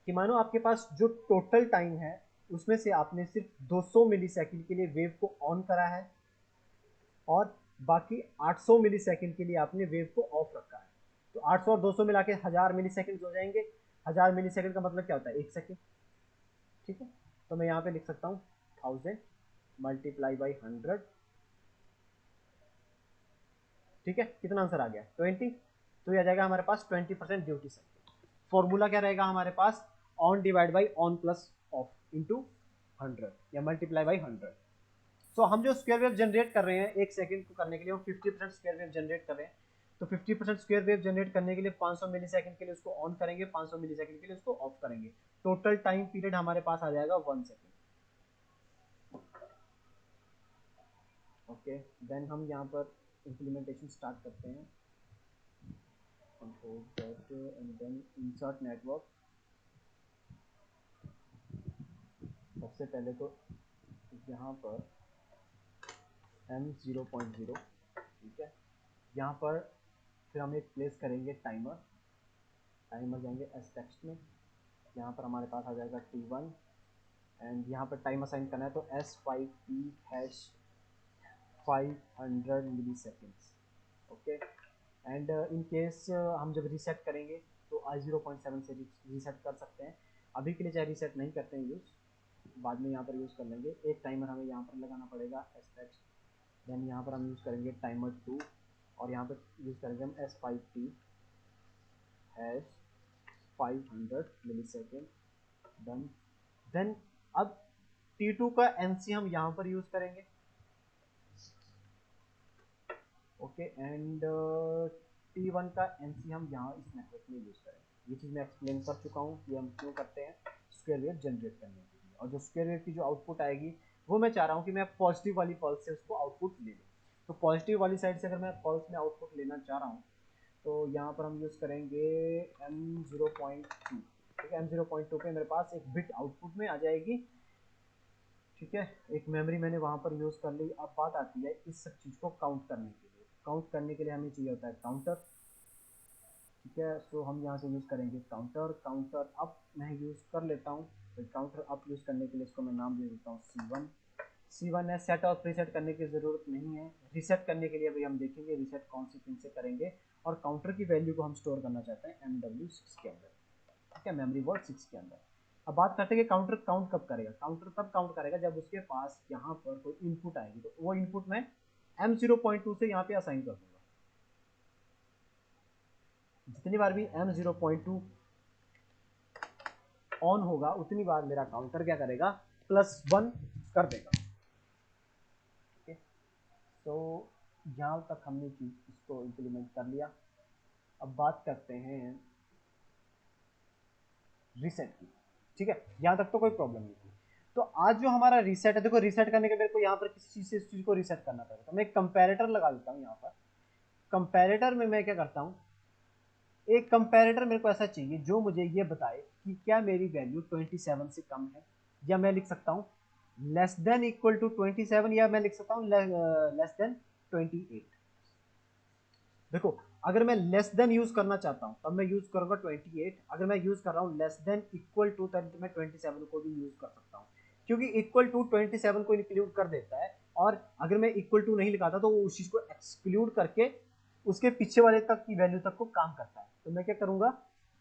कि मानो आपके पास जो टोटल टाइम है उसमें से आपने सिर्फ 200 मिली सेकेंड के लिए वेव को ऑन करा है और बाकी 800 मिली सेकेंड के लिए आपने वेव को ऑफ रखा है। तो 800 और 200 मिला के 1000 मिली सेकेंड हो जाएंगे। 1000 मिली सेकेंड का मतलब क्या होता है, 1 सेकेंड। ठीक है, तो मैं यहाँ पे लिख सकता हूँ 1000 मल्टीप्लाई बाई 100। ठीक है, कितना आंसर आ गया, 20। तो ये आ जाएगा हमारे पास 20% ड्यूटी साइकिल। फॉर्मूला क्या रहेगा हमारे पास, on divide by on plus off into 100 या मल्टीप्लाई बाई 100। सो हम जो स्क्वायर वेव जनरेट कर रहे हैं 1 सेकंड को करने के लिए हम 50% स्क्वायर वेव जनरेट कर रहे हैं। तो 50% स्क्वायर वेव जनरेट करने के लिए 500 मिली सेकंड के लिए उसको ऑन करेंगे, 500 मिली सेकंड के लिए उसको ऑफ करेंगे। टोटल टाइम पीरियड हमारे पास आ जाएगा 1 सेकंड। ओके, देन हम यहाँ पर इम्प्लीमेंटेशन स्टार्ट करते हैं। Control Z and then insert network. सबसे पहले तो यहाँ पर M0.0। ठीक है, यहाँ पर फिर हम एक प्लेस करेंगे टाइमर। टाइमर जाएंगे एस टेक्स्ट में, यहाँ पर हमारे पास आ जाएगा T1 एंड यहाँ पर टाइम असाइन करना है तो S5T hash 500 milliseconds. Okay, and in case हम जब रीसेट करेंगे तो I0.7 से रीसेट कर सकते हैं। अभी के लिए चाहे रीसेट नहीं करते हैं यूज़, बाद में यहाँ पर यूज़ कर लेंगे। एक टाइमर हमें यहाँ पर लगाना पड़ेगा एस टेक्स्ट, देन यहाँ पर हम यूज़ करेंगे टाइमर 2 और यहाँ पर यूज़ करेंगे हम S5T हैश 500 मिली सेकेंड। डन। देन अब T2 का NC हम यहाँ पर यूज करेंगे, ओके, एंड T1 का NC हम यहाँ इस नेटवर्क में यूज करेंगे। ये चीज़ मैं एक्सप्लेन कर चुका हूँ कि हम क्यों करते हैं, स्क्वायर वेव जनरेट करने के लिए। और जो स्क्वायर वेव की जो आउटपुट आएगी वो मैं चाह रहा हूँ कि मैं पॉजिटिव वाली पल्स से उसको आउटपुट ले लूँ। तो पॉजिटिव वाली साइड से अगर मैं पल्स में आउटपुट लेना चाह रहा हूँ तो यहाँ पर हम यूज़ करेंगे M0.2, ठीक है। M0.2 पे मेरे पास एक बिट आउटपुट में आ जाएगी, ठीक है। एक मेमोरी मैंने वहाँ पर यूज़ कर ली। अब बात आती है इस सब चीज़ को काउंट करने के लिए। काउंट करने के लिए हमें चाहिए होता है काउंटर, ठीक है। सो हम यहाँ से यूज़ करेंगे काउंटर। काउंटर अप मैं यूज़ कर लेता हूँ, तो काउंटर अप यूज़ करने के लिए इसको मैं नाम दे देता हूँ C1। C1 है, सेट और प्रीसेट करने की ज़रूरत नहीं है। रीसेट करने के लिए अभी हम देखेंगे रीसेट कौन सी पिन से करेंगे। और काउंटर की वैल्यू को हम स्टोर करना चाहते हैं MW6 के अंदर, ठीक है, मेमोरी वर्ड 6 के अंदर। अब बात करते हैं कि काउंटर काउंट कब करेगा। काउंटर तब काउंट करेगा जब उसके पास यहाँ पर कोई इनपुट आएगी, तो वो इनपुट मैं M0.2 से यहाँ पे असाइन कर दूंगा। जितनी बार भी M0.2 ऑन होगा उतनी बार मेरा काउंटर क्या करेगा, +1 कर देगा, ठीक है। तो यहाँ तक हमने चीज इसको इम्प्लीमेंट कर लिया। अब बात करते हैं रीसेट की, ठीक है। यहाँ तक तो कोई प्रॉब्लम नहीं थी। तो आज जो हमारा रीसेट है, देखो रीसेट करने के मेरे को यहाँ पर किसी चीज से इस चीज को रीसेट करना पड़ेगा, तो मैं एक कंपैरेटर लगा देता हूँ यहाँ पर। कंपैरेटर में मैं क्या करता हूँ, एक कंपैरेटर मेरे को ऐसा चाहिए जो मुझे ये बताए कि क्या मेरी वैल्यू 27 से कम है, या मैं लिख सकता हूँ लेस देन इक्वल टू 27, या मैं लिख सकता हूँ लेस देन 28। देखो, अगर मैं लेस देन यूज करना चाहता हूँ तब मैं यूज करूंगा 28। अगर मैं यूज कर रहा हूँ लेस देन इक्वल टू तब मैं 27 को भी यूज कर सकता हूँ, क्योंकि इक्वल टू 27 को इंक्लूड कर देता है। और अगर मैं इक्वल टू नहीं लिखाता तो वो उस चीज को एक्सक्लूड करके उसके पीछे वाले तक की वैल्यू तक को काम करता है। तो मैं क्या करूंगा,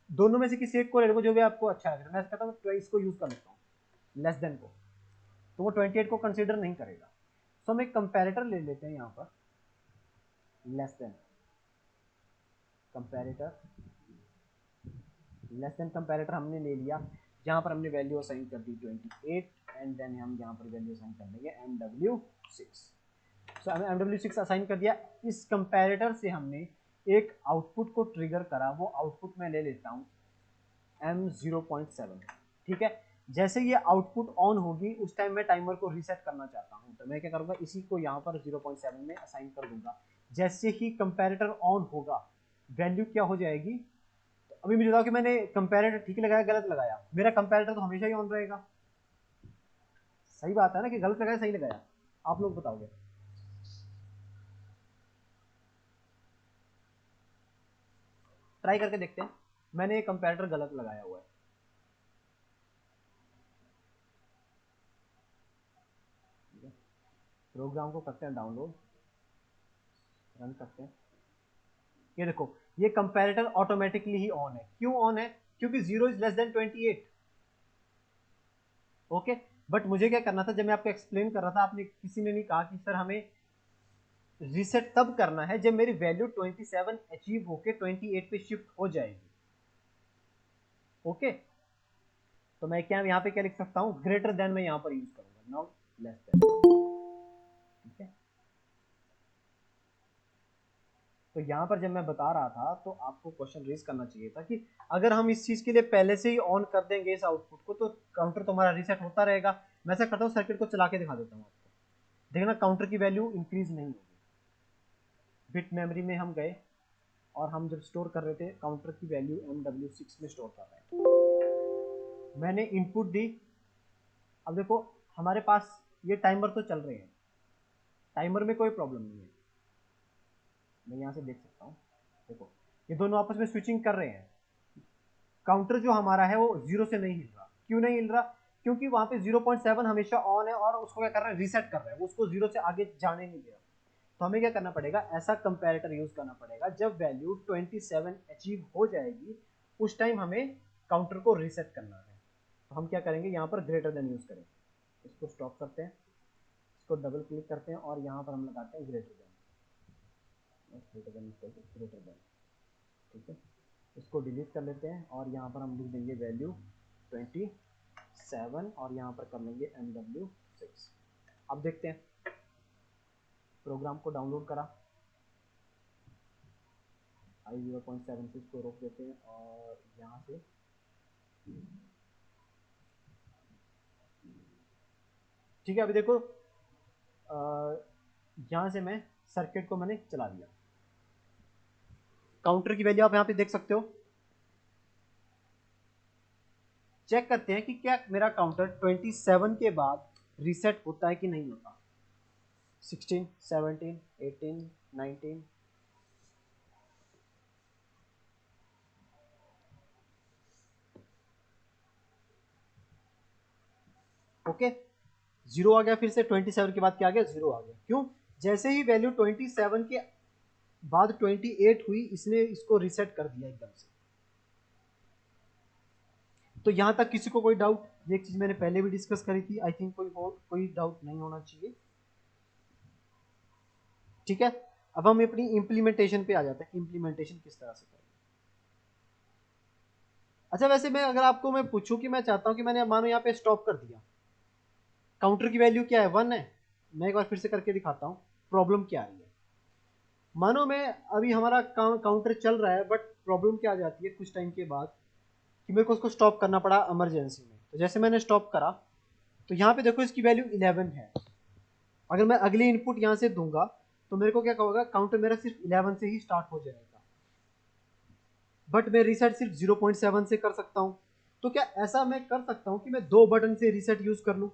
दोनों में से किसी एक को ले लूंगा जो भी आपको अच्छा लगे। मैं कहता हूँ इसको यूज कर लेता हूँ लेस देन को, तो वो 28 को कंसिडर नहीं करेगा। सो हम एक कंपेरेटर ले लेते हैं यहाँ पर, less than comparator. Less than comparator हमने ले लिया, जहाँ पर हमने वैल्यू असाइन कर दी 28, एंड देन हम यहाँ पर वैल्यू असाइन कर देंगे MW6। सो हमें MW6 असाइन कर दिया। इस कंपेरेटर से हमने एक आउटपुट को ट्रिगर करा, वो आउटपुट मैं ले लेता हूँ M0.7, ठीक है। जैसे ये आउटपुट ऑन होगी उस टाइम मैं टाइमर को रीसेट करना चाहता हूँ, तो मैं क्या करूँगा, इसी को यहाँ पर 0.7 में असाइन कर दूंगा। जैसे ही कंपेरेटर ऑन होगा वैल्यू क्या हो जाएगी, तो अभी मुझे बताओ कि मैंने कंपेरेटर ठीक लगाया गलत लगाया। मेरा कंपेरेटर तो हमेशा ही ऑन रहेगा, सही बात है ना, कि गलत लगाया सही लगाया, आप लोग बताओगे। ट्राई करके देखते हैं। मैंने ये कंपेरेटर गलत लगाया हुआ है, प्रोग्राम को करते हैं डाउनलोड, रन करते हैं। ये देखो, ये कंपैरेटर ऑटोमेटिकली ही ऑन है। क्यों ऑन है, क्योंकि 0 is less then 28, okay. But मुझे क्या करना था, जब मैं आपको एक्सप्लेन कर रहा था आपने किसी ने नहीं कहा कि सर हमें रीसेट तब करना है जब मेरी वैल्यू 27 अचीव होके 28 पे शिफ्ट हो जाएगी, ओके। तो मैं क्या यहाँ पे क्या लिख सकता हूँ, ग्रेटर देन मैं यहाँ पर यूज करूंगा, नॉट लेस देन, ठीक है। तो यहाँ पर जब मैं बता रहा था तो आपको क्वेश्चन रेज करना चाहिए था कि अगर हम इस चीज के लिए पहले से ही ऑन कर देंगे इस आउटपुट को तो काउंटर तुम्हारा रीसेट होता रहेगा। मैं ऐसा करता हूँ, सर्किट को चला के दिखा देता हूँ आपको, देखना काउंटर की वैल्यू इंक्रीज नहीं होगी। बिट मेमोरी में हम गए और हम जब स्टोर कर रहे थे काउंटर की वैल्यू MW6 में स्टोर कर रहे हैं, मैंने इनपुट दी। अब देखो हमारे पास ये टाइमर तो चल रहे हैं, टाइमर में कोई प्रॉब्लम नहीं है, मैं यहाँ से देख सकता हूँ। देखो ये दोनों आपस में स्विचिंग कर रहे हैं। काउंटर जो हमारा है वो 0 से नहीं हिल रहा। क्यों नहीं हिल रहा, क्योंकि वहां पे 0.7 हमेशा ऑन है और उसको क्या कर रहा है, रीसेट कर रहा है, वो उसको 0 से आगे जाने नहीं दे रहा। तो हमें क्या करना पड़ेगा, ऐसा कंपैरेटर यूज करना पड़ेगा जब वैल्यू 27 अचीव हो जाएगी उस टाइम हमें काउंटर को रीसेट करना है। तो हम क्या करेंगे, यहाँ पर ग्रेटर देन यूज करेंगे। इसको स्टॉप करते हैं, इसको डबल क्लिक करते हैं और यहाँ पर हम लगाते हैं ग्रेटर देन, ग्रेटर देन, ठीक है। इसको डिलीट कर लेते हैं और यहाँ पर हम लिख देंगे वैल्यू 27, 7 और यहाँ पर कर लेंगे MW6। अब देखते हैं, प्रोग्राम को डाउनलोड करा, i0.7 से इसको रोक देते हैं और यहाँ से ठीक है। अभी देखो यहाँ से मैं सर्किट को मैंने चला दिया। काउंटर की वैल्यू आप यहाँ पे देख सकते हो। चेक करते हैं कि क्या मेरा काउंटर 27 के बाद रीसेट होता है कि नहीं होता। 16, 17, 18, 19, ओके, जीरो आ गया। फिर से 27 के बाद क्या आ गया, जीरो आ गया। क्यों? जैसे ही वैल्यू 27 के बाद 28 हुई, इसने इसको रीसेट कर दिया एकदम से। तो यहां तक किसी को कोई डाउट? ये एक चीज मैंने पहले भी डिस्कस करी थी, आई थिंक कोई डाउट नहीं होना चाहिए। ठीक है, अब हम अपनी इंप्लीमेंटेशन पे आ जाते हैं, इंप्लीमेंटेशन किस तरह से करें। अच्छा, वैसे मैं अगर आपको मैं पूछूं कि मैं चाहता हूं कि मैंने मानो यहाँ पे स्टॉप कर दिया, काउंटर की वैल्यू क्या है, 1 है। मैं एक बार फिर से करके दिखाता हूँ प्रॉब्लम क्या आ रही है। मानो मैं अभी हमारा काउंटर चल रहा है, बट प्रॉब्लम क्या आ जाती है कुछ टाइम के बाद कि मेरे को उसको स्टॉप करना पड़ा इमरजेंसी में। तो जैसे मैंने स्टॉप करा तो यहाँ पे देखो इसकी वैल्यू 11 है। अगर मैं अगली इनपुट यहाँ से दूंगा तो मेरे को क्या होगा, काउंटर मेरा सिर्फ 11 से ही स्टार्ट हो जाएगा, बट मैं रीसेट सिर्फ 0.7 से कर सकता हूँ। तो क्या ऐसा मैं कर सकता हूँ कि मैं 2 बटन से रीसेट यूज कर लूँ?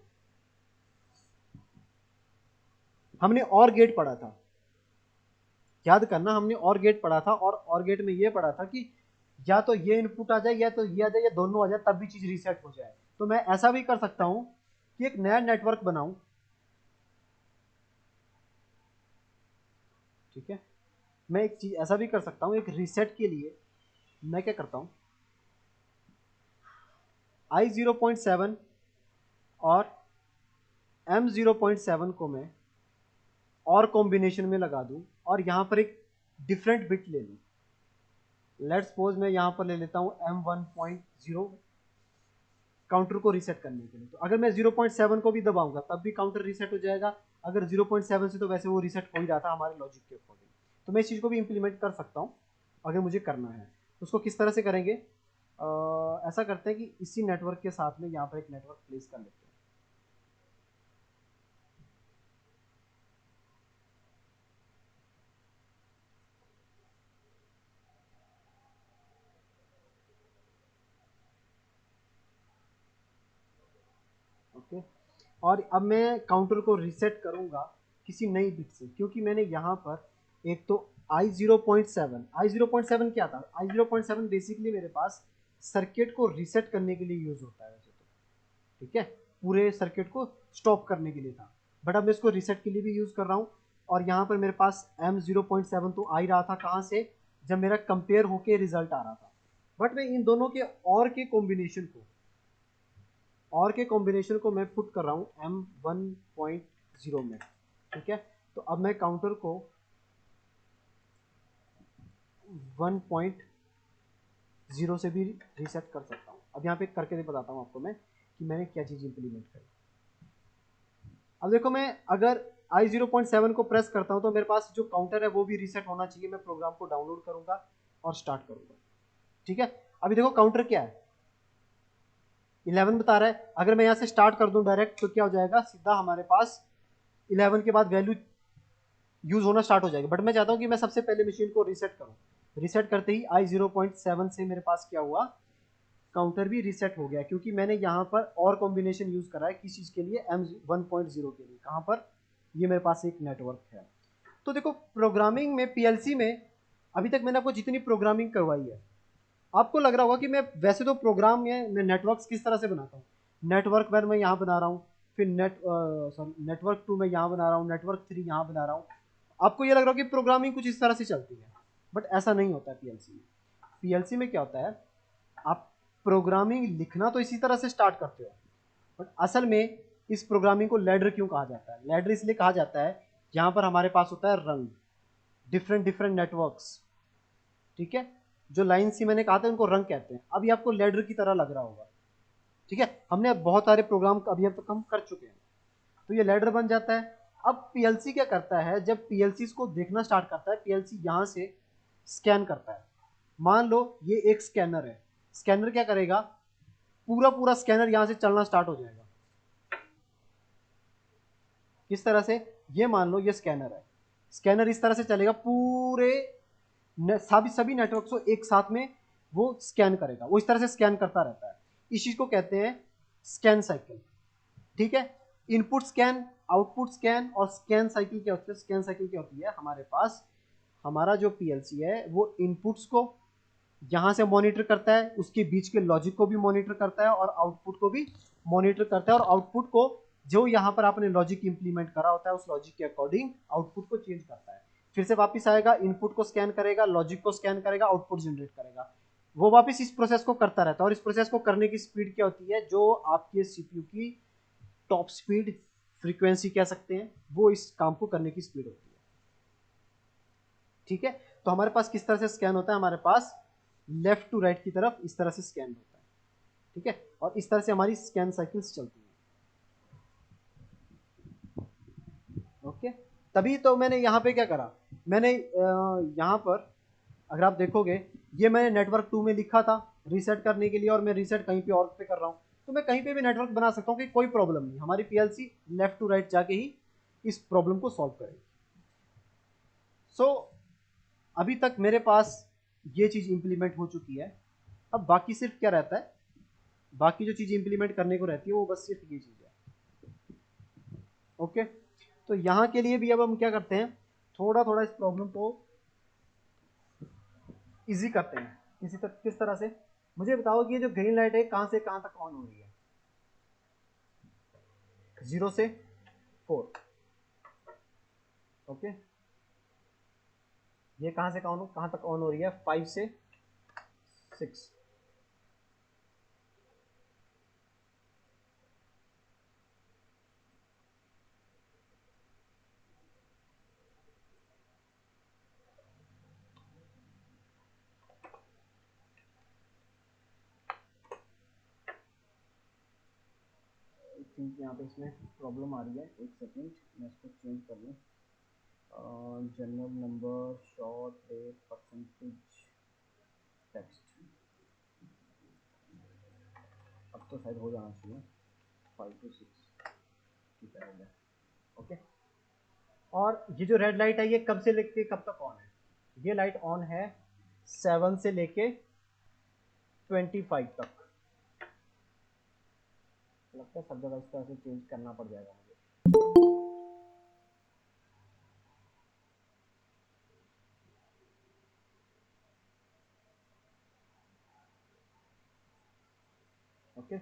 हमने और गेट पढ़ा था, याद करना, हमने और गेट पढ़ा था, और गेट में ये पढ़ा था कि या तो ये इनपुट आ जाए या तो ये आ जाए या दोनों आ जाए, तब भी चीज रीसेट हो जाए। तो मैं ऐसा भी कर सकता हूं कि एक नया नेटवर्क बनाऊं। ठीक है, मैं एक चीज ऐसा भी कर सकता हूं, एक रीसेट के लिए मैं क्या करता हूं, i0.7 और m0.7 को मैं और कॉम्बिनेशन में लगा दूं और यहां पर एक डिफरेंट बिट ले लूं। लेट्स सपोज मैं यहां पर ले लेता हूं m1.0 काउंटर को रीसेट करने के लिए। तो अगर मैं 0.7 को भी दबाऊंगा तब भी काउंटर रीसेट हो जाएगा। अगर 0.7 से तो वैसे वो रीसेट हो ही रहा था हमारे लॉजिक के अकॉर्डिंग। तो मैं इस चीज़ को भी इंप्लीमेंट कर सकता हूँ अगर मुझे करना है। उसको किस तरह से करेंगे, ऐसा करते हैं कि इसी नेटवर्क के साथ में यहाँ पर एक नेटवर्क प्लेस कर लेते हैं। ओके, और अब मैं काउंटर को रीसेट करूंगा किसी नई बिट से, क्योंकि मैंने यहाँ पर एक तो i0.7 क्या था, i0.7 बेसिकली मेरे पास सर्किट को रीसेट करने के लिए यूज होता है वैसे तो। ठीक है, पूरे सर्किट को स्टॉप करने के लिए था, बट अब मैं इसको रीसेट के लिए भी यूज कर रहा हूँ। और यहाँ पर मेरे पास m0.7 तो आ ही रहा था, कहाँ से, जब मेरा कंपेयर होके रिजल्ट आ रहा था। बट मैं इन दोनों के और के कॉम्बिनेशन को मैं पुट कर रहा हूँ m1.0 में। ठीक है, तो अब मैं काउंटर को 1.0 से भी रीसेट कर सकता हूँ। अब यहाँ पे करके बताता हूँ आपको मैं कि मैंने क्या चीज़ इंप्लीमेंट करी। अब देखो, मैं अगर i0.7 को प्रेस करता हूँ तो मेरे पास जो काउंटर है वो भी रीसेट होना चाहिए। मैं प्रोग्राम को डाउनलोड करूंगा और स्टार्ट करूंगा। ठीक है, अभी देखो काउंटर क्या है, 11 बता रहा है। अगर मैं यहाँ से स्टार्ट कर दूं डायरेक्ट तो क्या हो जाएगा, सीधा हमारे पास 11 के बाद वैल्यू यूज होना स्टार्ट हो जाएगी। बट मैं चाहता हूँ कि मैं सबसे पहले मशीन को रीसेट करूँ। रीसेट करते ही i0.7 से मेरे पास क्या हुआ, काउंटर भी रीसेट हो गया, क्योंकि मैंने यहाँ पर और कॉम्बिनेशन यूज करा है किस चीज़ के लिए, m1.0 के लिए। कहाँ पर, ये मेरे पास एक नेटवर्क है। तो देखो, प्रोग्रामिंग में, पीएलसी में अभी तक मैंने आपको जितनी प्रोग्रामिंग करवाई है, आपको लग रहा होगा कि मैं वैसे तो प्रोग्राम में मैं नेटवर्क्स किस तरह से बनाता हूँ। नेटवर्क 1 मैं यहाँ बना रहा हूँ, फिर नेटवर्क 2 मैं यहाँ बना रहा हूँ, नेटवर्क 3 यहाँ बना रहा हूँ। आपको ये लग रहा होगा कि प्रोग्रामिंग कुछ इस तरह से चलती है, बट ऐसा नहीं होता है पीएलसी में। पीएलसी में क्या होता है, आप प्रोग्रामिंग लिखना तो इसी तरह से स्टार्ट करते हो, बट असल में इस प्रोग्रामिंग को लैडर क्यों कहा जाता है? लैडर इसलिए कहा जाता है, यहाँ पर हमारे पास होता है रंग, डिफरेंट डिफरेंट नेटवर्क्स। ठीक है, जो लाइन सी मैंने कहा था उनको रंग कहते हैं। अब ये आपको लैडर की तरह लग रहा होगा। ठीक है, हमने बहुत सारे प्रोग्राम अभी अब तक हम कर चुके हैं। तो ये लैडर बन जाता है। अब पीएलसी क्या करता है, जब पीएलसी को देखना स्टार्ट करता है, पीएलसी यहाँ से स्कैन करता है। मान लो ये एक स्कैनर है, स्कैनर क्या करेगा, पूरा पूरा स्कैनर यहाँ से चलना स्टार्ट हो जाएगा। किस तरह से, ये मान लो ये स्कैनर है, स्कैनर इस तरह से चलेगा, पूरे सभी नेटवर्क को एक साथ में वो स्कैन करेगा, वो इस तरह से स्कैन करता रहता है। इस चीज को कहते हैं स्कैन साइकिल। ठीक है, इनपुट स्कैन, आउटपुट स्कैन और स्कैन साइकिल क्या होती है, स्कैन साइकिल क्या होती है, हमारे पास हमारा जो पीएलसी है वो इनपुट्स को यहाँ से मॉनिटर करता है, उसके बीच के लॉजिक को भी मॉनिटर करता है और आउटपुट को भी मॉनिटर करता है, और आउटपुट को जो यहाँ पर आपने लॉजिक इंप्लीमेंट करा होता है उस लॉजिक के अकॉर्डिंग आउटपुट को चेंज करता है। फिर से वापस आएगा, इनपुट को स्कैन करेगा, लॉजिक को स्कैन करेगा, आउटपुट जनरेट करेगा। वो वापस इस प्रोसेस को करता रहता है, और इस प्रोसेस को करने की स्पीड क्या होती है, जो आपके सीपीयू की टॉप स्पीड, फ्रीक्वेंसी कह सकते हैं, वो इस काम को करने की स्पीड होती है। ठीक है, तो हमारे पास किस तरह से स्कैन होता है, हमारे पास लेफ्ट टू राइट की तरफ इस तरह से स्कैन होता है। ठीक है, और इस तरह से हमारी स्कैन साइकिल्स चलती हैं। ओके, तभी तो मैंने यहाँ पे क्या करा, मैंने यहाँ पर अगर आप देखोगे, ये मैंने नेटवर्क 2 में लिखा था रीसेट करने के लिए, और मैं रीसेट कहीं पे और पे कर रहा हूँ, तो मैं कहीं पे भी नेटवर्क बना सकता हूँ कि कोई प्रॉब्लम नहीं, हमारी पीएलसी लेफ्ट टू राइट जाके ही इस प्रॉब्लम को सॉल्व करेगी। सो अभी तक मेरे पास ये चीज़ इंप्लीमेंट हो चुकी है। अब बाकी सिर्फ क्या रहता है, बाकी जो चीज़ इंप्लीमेंट करने को रहती है वो बस सिर्फ ये चीज़ है। ओके, तो यहाँ के लिए भी अब हम क्या करते हैं, थोड़ा थोड़ा इस प्रॉब्लम को इजी करते हैं। किस तरह से, मुझे बताओ कि ये जो ग्रीन लाइट है कहाँ से कहाँ तक ऑन हो रही है, 0 से 4। ओके, ये कहाँ से कहाँ तक ऑन हो रही है, 5 से 6। यहाँ पे इसमें प्रॉब्लम आ रही है, एक सेकेंड मैं इसको चेंज कर लूँ। General number, short rate, percentage, text, अब तो शायद हो जाना चाहिए 5 to 6। ठीक है, हो गया। ओके, और ये जो रेड लाइट है ये कब से लेके कब तक ऑन है, ये लाइट ऑन है 7 से लेके 25 तक। लगता है सब जगह इस तरह से चेंज करना पड़ जाएगा मुझे। ओके,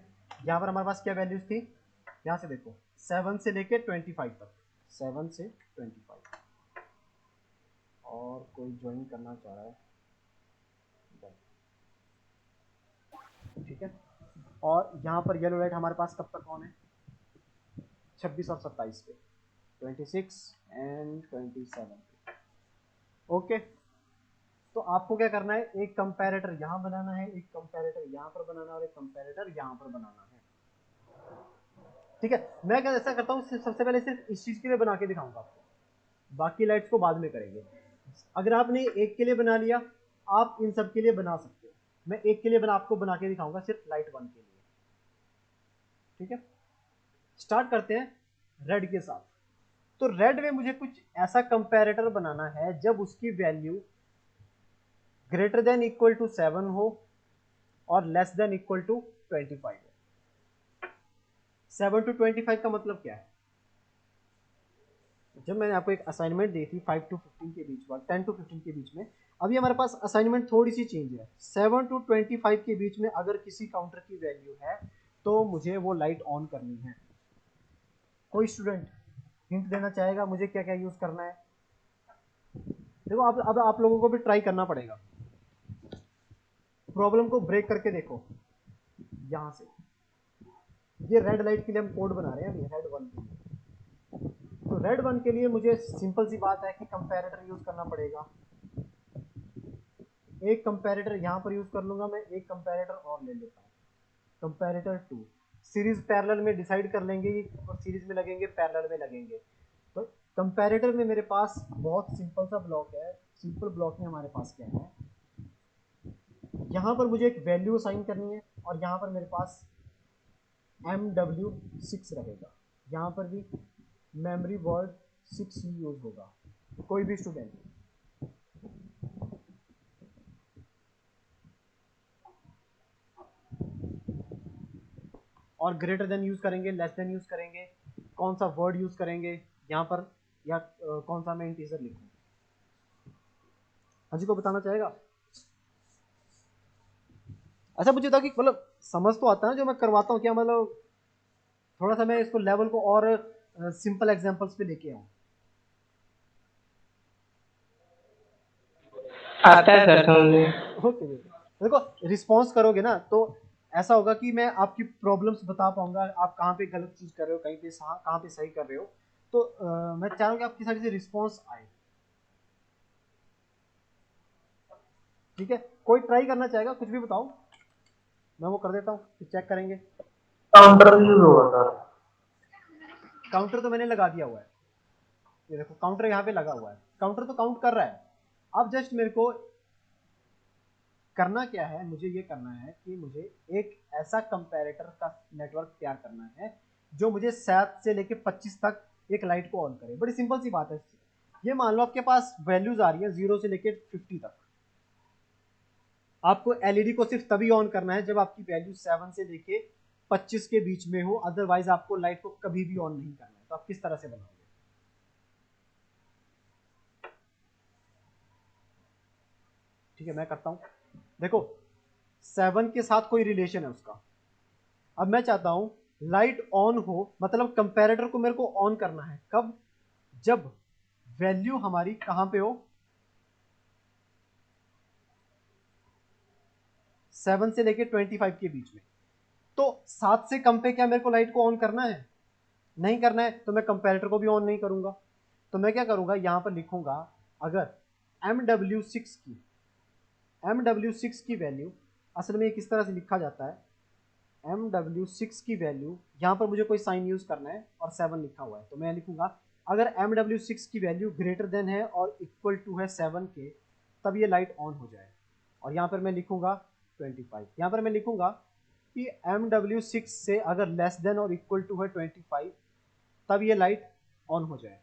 यहाँ पर हमारे पास क्या वैल्यूज थी, यहाँ से देखो 7 से लेके 25 तक, 7 से 25। और कोई ज्वाइन करना चाह रहा है, ठीक है। और यहाँ पर येलो लाइट हमारे पास कब तक ऑन है, 26 और 27 पे, 26 एंड 27। ओके, तो आपको क्या करना है, एक कंपैरेटर यहाँ बनाना है, एक कंपैरेटर यहाँ पर बनाना है, और एक कंपैरेटर यहाँ पर बनाना है। ठीक है, मैं क्या ऐसा करता हूँ, सबसे पहले सिर्फ इस चीज़ के लिए बना के दिखाऊंगा आपको, बाकी लाइट्स को बाद में करेंगे। अगर आपने एक के लिए बना लिया, आप इन सब के लिए बना सकते हो। मैं एक के लिए आपको बना के दिखाऊंगा सिर्फ लाइट 1 के लिए। ठीक है, स्टार्ट करते हैं रेड के साथ। तो रेड में मुझे कुछ ऐसा कंपैरेटर बनाना है जब उसकी value greater than equal to 7 हो और लेस देन इक्वल टू 25 हो। 7 to 25 का मतलब क्या है, जब मैंने आपको एक असाइनमेंट दी थी 5 to 15 के बीच में, 10 to 15 के बीच में, अभी हमारे पास असाइनमेंट थोड़ी सी चेंज है। 7 to 25 के बीच में अगर किसी काउंटर की वैल्यू है तो मुझे वो लाइट ऑन करनी है। कोई स्टूडेंट हिंट देना चाहेगा मुझे क्या क्या यूज करना है? देखो अब आप लोगों को भी ट्राई करना पड़ेगा, प्रॉब्लम को ब्रेक करके देखो। यहां से ये रेड लाइट के लिए हम कोड बना रहे हैं अभी, रेड 1 के लिए। तो रेड 1 के लिए मुझे सिंपल सी बात है कि कंपैरेटर यूज करना पड़ेगा। एक कंपैरेटर यहां पर यूज कर लूंगा मैं, एक कंपैरेटर और ले लेता हूं, कंपैरेटर 2। सीरीज पैरेलल में डिसाइड कर लेंगे और सीरीज में लगेंगे पैरेलल में लगेंगे। तो कंपैरेटर में मेरे पास बहुत सिंपल सा ब्लॉक है। सिंपल ब्लॉक में हमारे पास क्या है, यहाँ पर मुझे एक वैल्यू असाइन करनी है और यहाँ पर मेरे पास MW6 रहेगा। यहाँ पर भी मेमोरी वर्ड 6 ही यूज होगा, कोई भी स्टूडेंट। और ग्रेटर देन यूज करेंगे, लेस देन यूज करेंगे, कौन सा वर्ड यूज करेंगे यहाँ पर, या कौन सा मैं इंटीजर लिखूँ। हाँ जी, को बताना चाहेगा? अच्छा, मुझे था कि मतलब समझ तो आता है जो मैं करवाता हूँ क्या, मतलब थोड़ा सा मैं इसको लेवल को और सिंपल एग्जांपल्स पे लेके आऊँ। आता है सर समझे। ओके, देखो रिस्पॉन्स करोगे ना तो ऐसा होगा कि मैं आपकी प्रॉब्लम्स बता पाऊंगा, आप कहाँ पे गलत चीज कर रहे हो, कहीं पे कहाँ पे सही कर रहे हो। तो मैं चाह रहा हूँ कि आपकी साइड से रिस्पॉन्स आए। ठीक है, कोई ट्राई करना चाहेगा? कुछ भी बताओ, मैं वो कर देता हूँ, फिर चेक करेंगे। काउंटर यूज होगा सर। काउंटर तो मैंने लगा दिया हुआ है, ये देखो काउंटर यहाँ पे लगा हुआ है, काउंटर तो काउंट कर रहा है। अब जस्ट मेरे को करना क्या है, मुझे ये करना है कि मुझे एक ऐसा कंपैरेटर का नेटवर्क तैयार करना है जो मुझे 7 से लेके 25 तक एक लाइट को ऑन करे। बड़ी सिंपल सी बात है। ये मान लो आपके पास वैल्यूज आ रही है 0 से लेके 50 तक। आपको एलईडी को सिर्फ तभी ऑन करना है जब आपकी वैल्यू 7 से लेके 25 के बीच में हो, अदरवाइज आपको लाइट को कभी भी ऑन नहीं करना है। तो आप किस तरह से बनाओगे? ठीक है, मैं करता हूं। देखो 7 के साथ कोई रिलेशन है उसका। अब मैं चाहता हूं लाइट ऑन हो, मतलब कंपैरेटर को मेरे को ऑन करना है कब? जब वैल्यू हमारी कहां पे हो, 7 से लेके 25 के बीच में। तो 7 से कम पे क्या मेरे को लाइट को ऑन करना है? नहीं करना है, तो मैं कंपैरेटर को भी ऑन नहीं करूंगा। तो मैं क्या करूंगा, यहां पर लिखूंगा अगर MW6 की वैल्यू, असल में किस तरह से लिखा जाता है, MW6 की वैल्यू, यहाँ पर मुझे कोई साइन यूज करना है और 7 लिखा हुआ है, तो मैं लिखूंगा अगर MW6 की वैल्यू ग्रेटर देन है और इक्वल टू है 7 के, तब ये लाइट ऑन हो जाए। और यहाँ पर मैं लिखूंगा 25। यहाँ पर मैं लिखूंगा कि MW6 से अगर लेस देन और इक्वल टू है 25, तब ये लाइट ऑन हो जाए।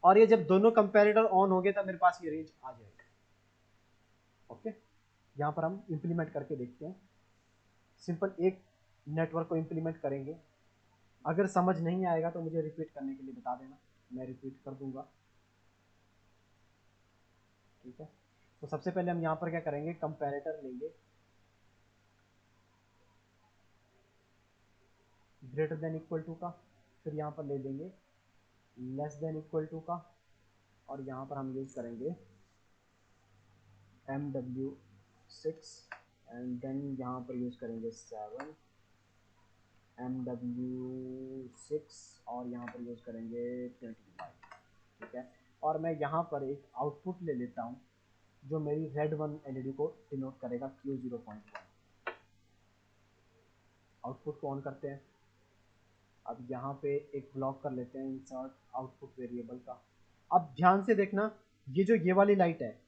और ये जब दोनों कंपैरेटर ऑन हो गए तब मेरे पास ये रेंज आ जाएगा। ओके, यहाँ पर हम इंप्लीमेंट करके देखते हैं। सिंपल एक नेटवर्क को इंप्लीमेंट करेंगे। अगर समझ नहीं आएगा तो मुझे रिपीट करने के लिए बता देना, मैं रिपीट कर दूंगा। ठीक है, तो सबसे पहले हम यहाँ पर क्या करेंगे, कंपैरेटर लेंगे ग्रेटर देन इक्वल टू का, फिर यहाँ पर ले लेंगे लेस देन इक्वल टू का, और यहाँ पर हम यूज करेंगे MW6 एंड देन यहाँ पर यूज करेंगे 7 MW6 और यहाँ पर यूज करेंगे 25। ठीक है, और मैं यहाँ पर एक आउटपुट ले लेता हूँ जो मेरी रेड 1 एलईडी को डिनोट करेगा Q0.1। आउटपुट को ऑन करते हैं। अब यहाँ पे एक ब्लॉक कर लेते हैं इंसर्ट आउटपुट वेरिएबल का। अब ध्यान से देखना, ये जो ये वाली लाइट है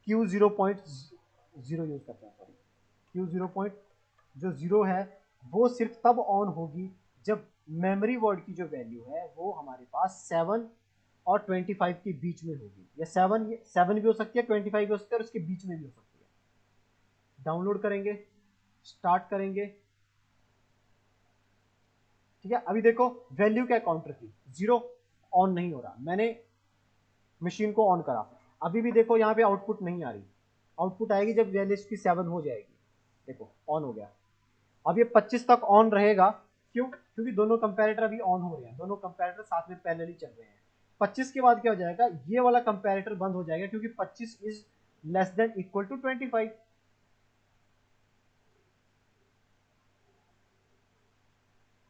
Q0.0 यूज करते हैं, सॉरी Q0.0 है, वो सिर्फ तब ऑन होगी जब मेमोरी वर्ड की जो वैल्यू है वो हमारे पास 7 और 25 के बीच में होगी। या 7 भी हो सकती है, 25 भी हो सकती है, और उसके बीच में भी हो सकती है। डाउनलोड करेंगे, स्टार्ट करेंगे। ठीक है, अभी देखो वैल्यू क्या काउंटर की 0 ऑन नहीं हो रहा, मैंने मशीन को ऑन करा, अभी भी देखो यहाँ पे आउटपुट नहीं आ रही। आउटपुट आएगी जब वैल्यू इसकी 7 हो जाएगी। देखो ऑन हो गया। अब ये 25 तक ऑन रहेगा, क्यों? क्योंकि दोनों कंपैरेटर अभी ऑन हो रहे हैं, दोनों कंपैरेटर साथ में पैरेलली चल रहे हैं। 25 के बाद क्या हो जाएगा, ये वाला कंपैरेटर बंद हो जाएगा क्योंकि 25 is less than equal to 25।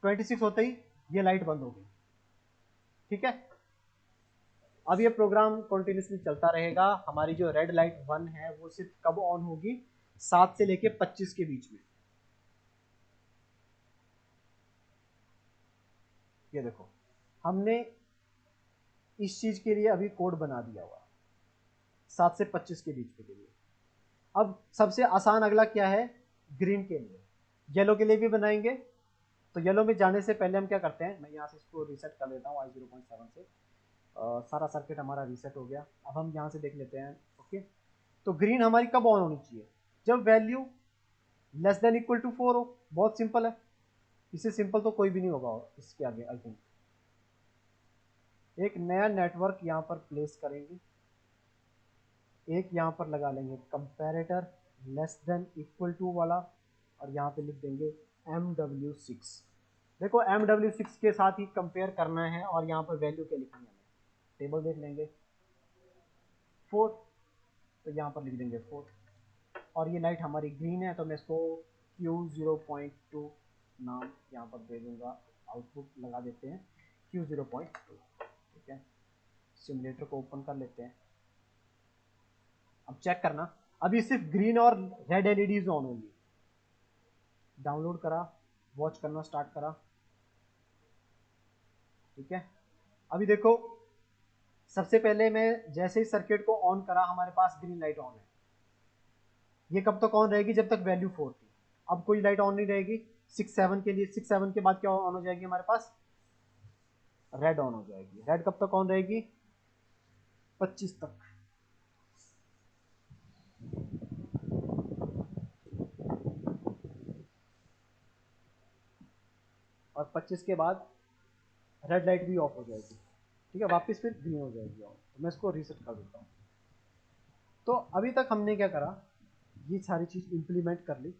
26 होते ही ये लाइट बंद हो गई। ठीक है, अब ये प्रोग्राम कंटिन्यूसली चलता रहेगा। हमारी जो रेड लाइट 1 है वो सिर्फ कब ऑन होगी, 7 से लेके 25 के बीच में। ये देखो हमने इस चीज के लिए अभी कोड बना दिया हुआ 7 से 25 के बीच के लिए। अब सबसे आसान अगला क्या है, ग्रीन के लिए। येलो के लिए भी बनाएंगे। तो येलो में जाने से पहले हम क्या करते हैं, मैं यहाँ से इसको रीसेट कर लेता हूँ i0.7 से। सारा सर्किट हमारा रीसेट हो गया। अब हम यहाँ से देख लेते हैं। ओके, तो ग्रीन हमारी कब ऑन होनी चाहिए, जब value less than equal to 4 हो। बहुत सिंपल है, इससे सिंपल तो कोई भी नहीं होगा इसके आगे। आई थिंक एक नया नेटवर्क यहाँ पर प्लेस करेंगे, एक यहाँ पर लगा लेंगे comparator less than equal to वाला, और यहाँ पे लिख देंगे MW6। देखो MW6 के साथ ही कंपेयर करना है, और यहाँ पर वैल्यू क्या लिखनी है, हमें टेबल देख लेंगे 4, तो यहाँ पर लिख देंगे 4। और ये लाइट हमारी ग्रीन है, तो मैं इसको Q0.2 नाम यहाँ पर दे दूंगा। आउटपुट लगा देते हैं Q0.2। ठीक है, सिमुलेटर को ओपन कर लेते हैं। अब चेक करना, अभी सिर्फ ग्रीन और रेड एलईडीज ऑन होंगी। डाउनलोड करा, वॉच करना स्टार्ट करा। ठीक है, अभी देखो सबसे पहले मैं जैसे ही सर्किट को ऑन करा, हमारे पास ग्रीन लाइट ऑन है। ये कब तक ऑन रहेगी, जब तक वैल्यू 4 थी। अब कोई लाइट ऑन नहीं रहेगी 6-7 के लिए। 6-7 के बाद क्या ऑन हो जाएगी, हमारे पास रेड ऑन हो जाएगी। रेड कब तक ऑन रहेगी, 25 तक। और 25 के बाद रेड लाइट भी ऑफ हो जाएगी। ठीक है, वापस फिर ग्रीन हो जाएगी ऑन। तो मैं इसको रीसेट कर देता हूँ। तो अभी तक हमने क्या करा, ये सारी चीज इंप्लीमेंट कर ली।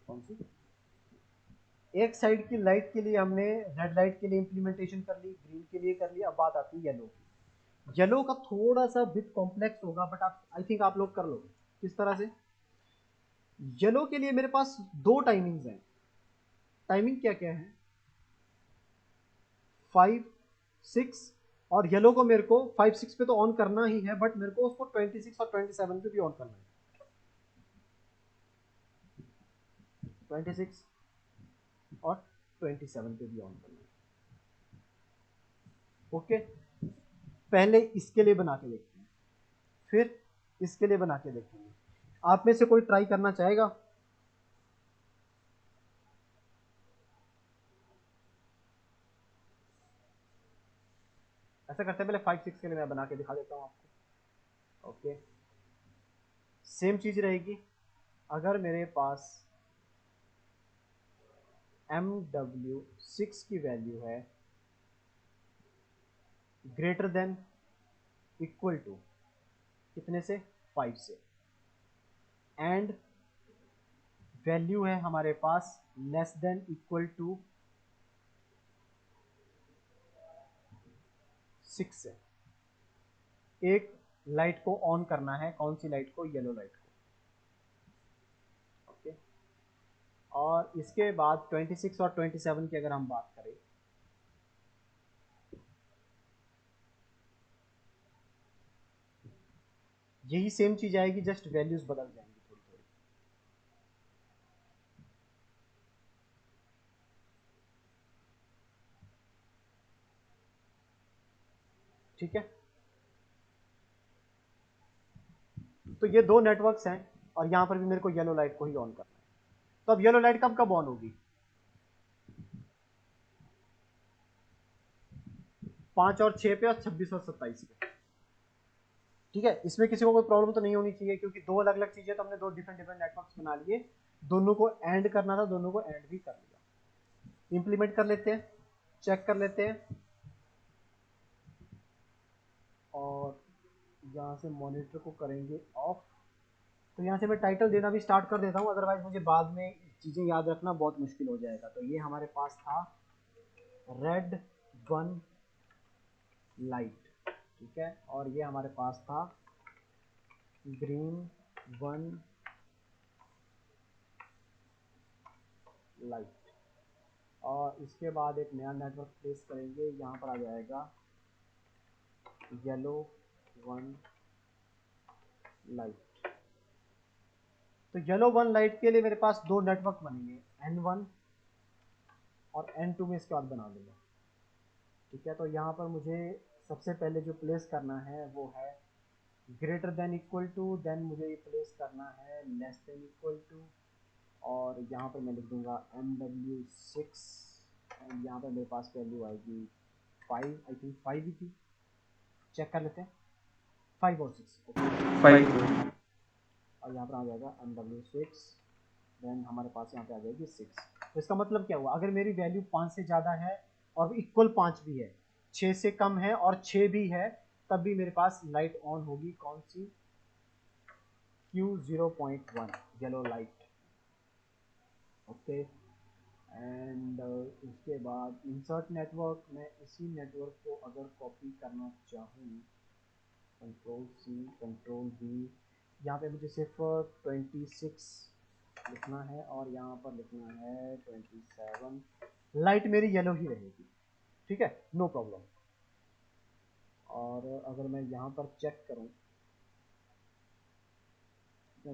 कौन सी, एक साइड की लाइट के लिए हमने रेड लाइट के लिए इंप्लीमेंटेशन कर ली, ग्रीन के लिए कर ली। अब बात आती है येलो की। येलो का थोड़ा सा बिट कॉम्प्लेक्स होगा, बट आप आई थिंक आप लोग कर लोगे। किस तरह से, येलो के लिए मेरे पास दो टाइमिंग्स हैं। टाइमिंग क्या क्या है, 5, 6। और येलो को मेरे को 5-6 पे तो ऑन करना ही है, बट मेरे को उसको 26 और 27 पे भी ऑन करना है। 26 और 27 पे भी ऑन करना है। ओके, पहले इसके लिए बना के देखते हैं, फिर इसके लिए बना के देखेंगे। आप में से कोई ट्राई करना चाहेगा? ऐसा करते हैं, पहले 5-6 के लिए मैं बना के दिखा देता हूं आपको। ओके, सेम चीज रहेगी। अगर मेरे पास MW6 की वैल्यू है ग्रेटर देन इक्वल टू कितने से, 5 से, एंड वैल्यू है हमारे पास लेस देन इक्वल टू 6 से, एक लाइट को ऑन करना है। कौन सी लाइट को, येलो लाइट को। ओके, और इसके बाद 26 और 27 की अगर हम बात करें, यही सेम चीज आएगी, जस्ट वैल्यूज बदल जाएंगी थोड़ी थोड़ी। ठीक है, तो ये दो नेटवर्क्स हैं, और यहां पर भी मेरे को येलो लाइट को ही ऑन करना है। तो अब येलो लाइट कब कब ऑन होगी, 5 और 6 पे, और 26 और 27 पे। ठीक है, इसमें किसी को कोई प्रॉब्लम तो नहीं होनी चाहिए, क्योंकि दो अलग अलग चीजें, तो हमने दो डिफरेंट डिफरेंट नेटवर्क्स बना लिए। दोनों को एंड करना था, दोनों को एंड भी कर लिया। इंप्लीमेंट कर लेते हैं, चेक कर लेते हैं। और यहाँ से मॉनिटर को करेंगे ऑफ। तो यहाँ से मैं टाइटल देना भी स्टार्ट कर देता हूँ, अदरवाइज मुझे बाद में चीज़ें याद रखना बहुत मुश्किल हो जाएगा। तो ये हमारे पास था रेड 1 लाइट, ठीक है, और ये हमारे पास था ग्रीन 1 लाइट। और इसके बाद एक नया नेटवर्क प्लेस करेंगे, यहाँ पर आ जाएगा येलो 1 लाइट। तो येलो 1 लाइट के लिए मेरे पास दो नेटवर्क बनेंगे, N1 और N2 में इसके बाद बना दूंगा। ठीक है, तो यहाँ पर मुझे सबसे पहले जो प्लेस करना है वो है greater than equal to, then मुझे ये प्लेस करना है लेस देन इक्वल टू, और यहाँ पर मैं लिख दूंगा MW6, एंड यहाँ पर मेरे पास वैल्यू आएगी 5, आई थिंक 5 ही थी, चेक कर लेते हैं 5 और 6, 5 और यहाँ पर आ जाएगा MW6, देन हमारे पास यहाँ पे आ जाएगी 6। तो इसका मतलब क्या हुआ, अगर मेरी वैल्यू 5 से ज़्यादा है और इक्वल 5 भी है, 6 से कम है और 6 भी है, तब भी मेरे पास लाइट ऑन होगी। कौन सी? Q0.1 yellow light. Okay, and उसके बाद इंसर्ट नेटवर्क, मैं इसी नेटवर्क को अगर कॉपी करना चाहूँ, कंट्रोल C कंट्रोल V, यहाँ पे मुझे सिर्फ 26 लिखना है और यहाँ पर लिखना है 27, लाइट मेरी येलो ही रहेगी। ठीक है, नो प्रॉब्लम। और अगर मैं यहाँ पर चेक करूँ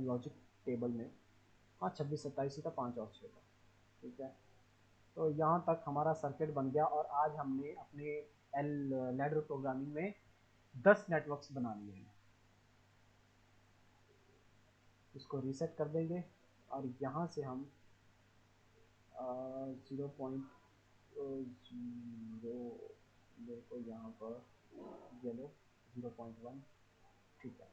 लॉजिक टेबल में, हाँ 26 27 था, 5 और 6 था। ठीक है, तो यहाँ तक हमारा सर्किट बन गया और आज हमने अपने लैडर प्रोग्रामिंग में 10 नेटवर्क्स बना लिए हैं। इसको रीसेट कर देंगे और यहाँ से हम 0.0 मेरे को यहाँ पर येलो 0.1। ठीक है,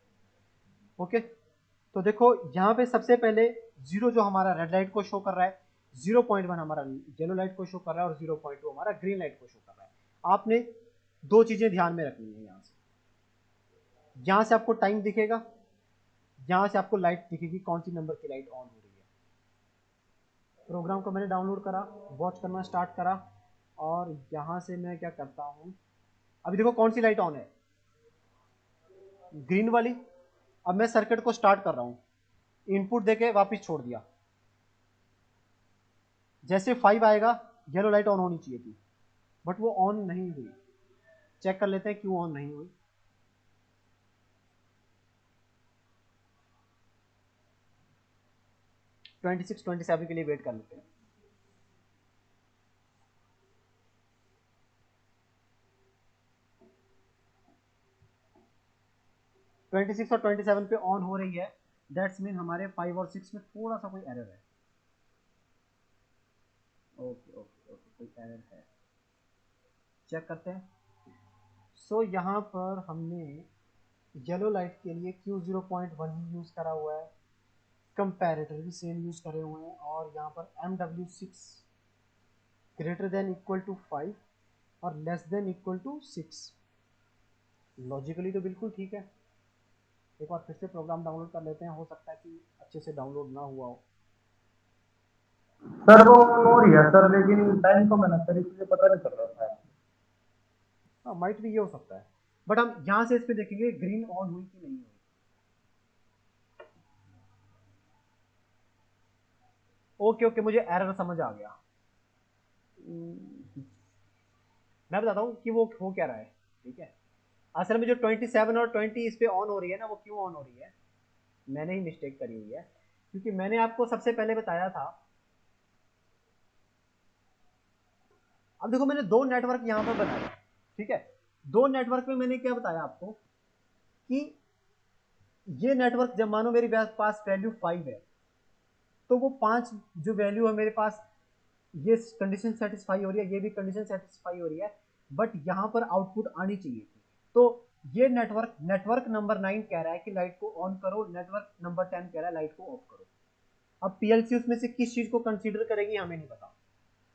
ओके। तो देखो यहाँ पे सबसे पहले 0 जो हमारा रेड लाइट को शो कर रहा है, 0.1 हमारा येलो लाइट को शो कर रहा है और 0.2 हमारा ग्रीन लाइट को शो कर रहा है। आपने दो चीजें ध्यान में रखनी है। यहाँ से आपको टाइम दिखेगा, यहाँ से आपको लाइट दिखेगी, कौन सी नंबर की लाइट ऑन हो रही है। प्रोग्राम को मैंने डाउनलोड करा, वॉच करना स्टार्ट करा, और यहाँ से मैं क्या करता हूँ, अभी देखो कौन सी लाइट ऑन है, ग्रीन वाली। अब मैं सर्किट को स्टार्ट कर रहा हूँ, इनपुट देके वापस छोड़ दिया, जैसे 5 आएगा येलो लाइट ऑन होनी चाहिए थी, बट वो ऑन नहीं हुई। चेक कर लेते हैं क्यों ऑन नहीं हुई। ट्वेंटी 27 के लिए वेट कर लेते हैं। ट्वेंटी 26 और 27 पे ऑन हो रही है, दैट्स मीन हमारे 5 और 6 में थोड़ा सा कोई एरर है। ओके ओके ओके, कोई एरर है, चेक करते हैं। सो यहाँ पर हमने येलो लाइट के लिए Q0.1 ही यूज़ करा हुआ है, कंपैरेटर भी सेम यूज़ करे हुए हैं, और यहाँ पर MW6 greater than equal to 5 और less than equal to 6। Logically तो बिल्कुल ठीक है। एक बार फिर से प्रोग्राम डाउनलोड कर लेते हैं, हो सकता है कि अच्छे से डाउनलोड ना हुआ हो। सर वो हो रही है सर, लेकिन टाइम को मैंने सर इसलिए पता नहीं चल रहा था। हाँ, माइट भी ये हो सकता है, बट हम यहाँ से इस पे देखेंगे ग्रीन ऑन हुई कि नहीं हुई। ओके ओके, मुझे एरर समझ आ गया। मैं बताता हूँ कि वो हो क्या रहा है। ठीक है, असल में जो 27 और 20 इस पे ऑन हो रही है ना, वो क्यों ऑन हो रही है, मैंने ही मिस्टेक करी हुई है, क्योंकि मैंने आपको सबसे पहले बताया था। अब देखो मैंने दो नेटवर्क यहाँ पर बनाए, ठीक है, दो नेटवर्क में मैंने क्या बताया आपको कि ये नेटवर्क जब मानो मेरे पास वैल्यू 5 है, तो वो 5 जो वैल्यू है मेरे पास, ये कंडीशन सेटिस्फाई हो रही है, ये भी कंडीशन सेटिस्फाई हो रही है, बट यहाँ पर आउटपुट आनी चाहिए थी। तो ये नेटवर्क नंबर 9 कह रहा है कि लाइट को ऑन करो, नेटवर्क नंबर 10 कह रहा है लाइट को ऑफ करो। अब पीएलसी उसमें से किस चीज को कंसीडर करेगी हमें नहीं पता,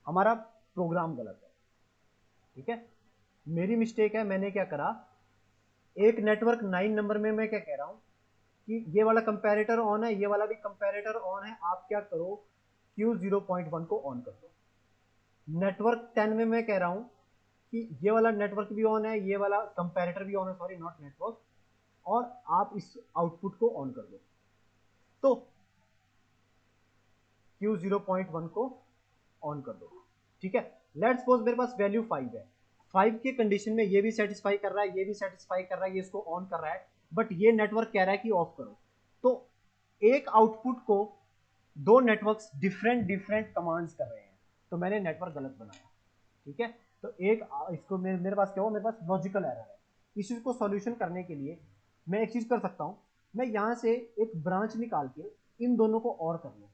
हमारा प्रोग्राम गलत है। ठीक है, मेरी मिस्टेक है, मैंने क्या करा, एक नेटवर्क 9 नंबर में मैं क्या कह रहा हूँ कि ये वाला कंपैरेटर ऑन है, ये वाला भी कंपैरेटर ऑन है, आप क्या करो Q0.1 को ऑन कर दो। नेटवर्क 10 में मैं कह रहा हूँ कि ये वाला नेटवर्क भी ऑन है, ये वाला कंपैरेटर भी ऑन है, सॉरी नॉट नेटवर्क, और आप इस आउटपुट को ऑन कर दो। तो Q0.1 को ऑन कर दो। ठीक है, लेट्स सपोज मेरे पास वैल्यू 5 है, 5 के कंडीशन में ये भी सेटिस्फाई कर रहा है, ये भी सेटिस्फाई कर रहा है, ये इसको ऑन कर रहा है, बट ये नेटवर्क कह रहा है कि ऑफ करो। तो एक आउटपुट को दो नेटवर्क्स डिफरेंट डिफरेंट कमांड्स कर रहे हैं। तो मैंने नेटवर्क गलत बनाया। ठीक है, तो एक इसको मेरे पास क्या हो, मेरे पास लॉजिकल एरर है। इस चीज़ को सॉल्यूशन करने के लिए मैं एक चीज़ कर सकता हूँ, मैं यहाँ से एक ब्रांच निकाल के इन दोनों को और कर लूँ।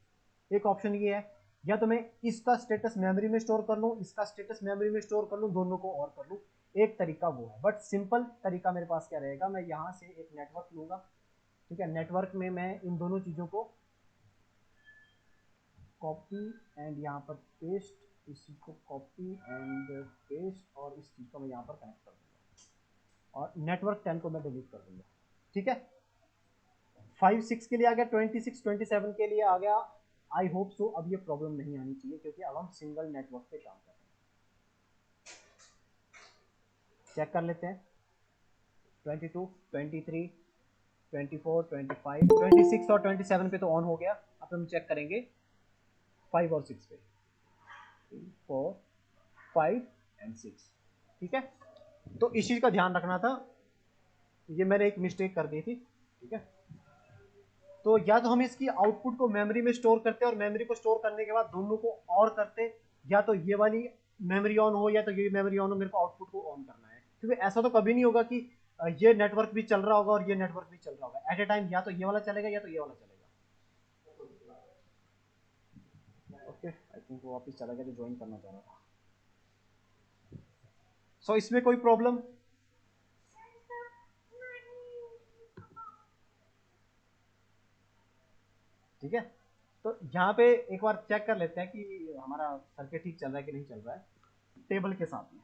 एक ऑप्शन ये है, या तो मैं इसका स्टेटस मेमोरी में स्टोर कर लूँ, इसका स्टेटस मेमोरी में स्टोर कर लूँ, दोनों को और कर लूँ। एक तरीका वो है, बट सिंपल तरीका मेरे पास क्या रहेगा, मैं यहाँ से एक नेटवर्क लूँगा। ठीक है, नेटवर्क में मैं इन दोनों चीज़ों को कॉपी एंड यहाँ पर पेस्ट, इसी को कॉपी एंड पेस्ट, और इस चीज़ को मैं यहाँ पर कनेक्ट कर दूँगा, और नेटवर्क 10 को मैं डिलीट कर दूँगा। ठीक है, 5 6 के लिए आ गया, 26 27 के लिए आ गया। आई होप सो अब ये प्रॉब्लम नहीं आनी चाहिए, क्योंकि अब हम सिंगल नेटवर्क पे काम कर रहे हैं। चेक कर लेते हैं, 22 23 24 25 26 और 27 पे तो ऑन हो गया। अब हम चेक करेंगे 5 और 6 पे, 3 4 5 एंड 6। ठीक है, तो इस चीज़ का ध्यान रखना था, ये मैंने एक मिस्टेक कर दी थी। ठीक है, तो या तो हम इसकी आउटपुट को मेमोरी में स्टोर करते और मेमोरी को स्टोर करने के बाद दोनों को और करते, या तो ये वाली मेमोरी ऑन हो या तो ये मेमोरी ऑन हो, मेरे को आउटपुट को ऑन करना है। क्योंकि ऐसा तो कभी नहीं होगा कि ये नेटवर्क भी चल रहा होगा और ये नेटवर्क भी चल रहा होगा एट ए टाइम, या तो ये वाला चलेगा या तो ये वाला चलेगा। ओके, आई थिंक वो वापस चला गया जो ज्वाइन करना चाह रहा था। सो इसमें कोई प्रॉब्लम? ठीक है, तो यहाँ पे एक बार चेक कर लेते हैं कि हमारा सर्किट ठीक चल रहा है कि नहीं चल रहा है टेबल के साथ में।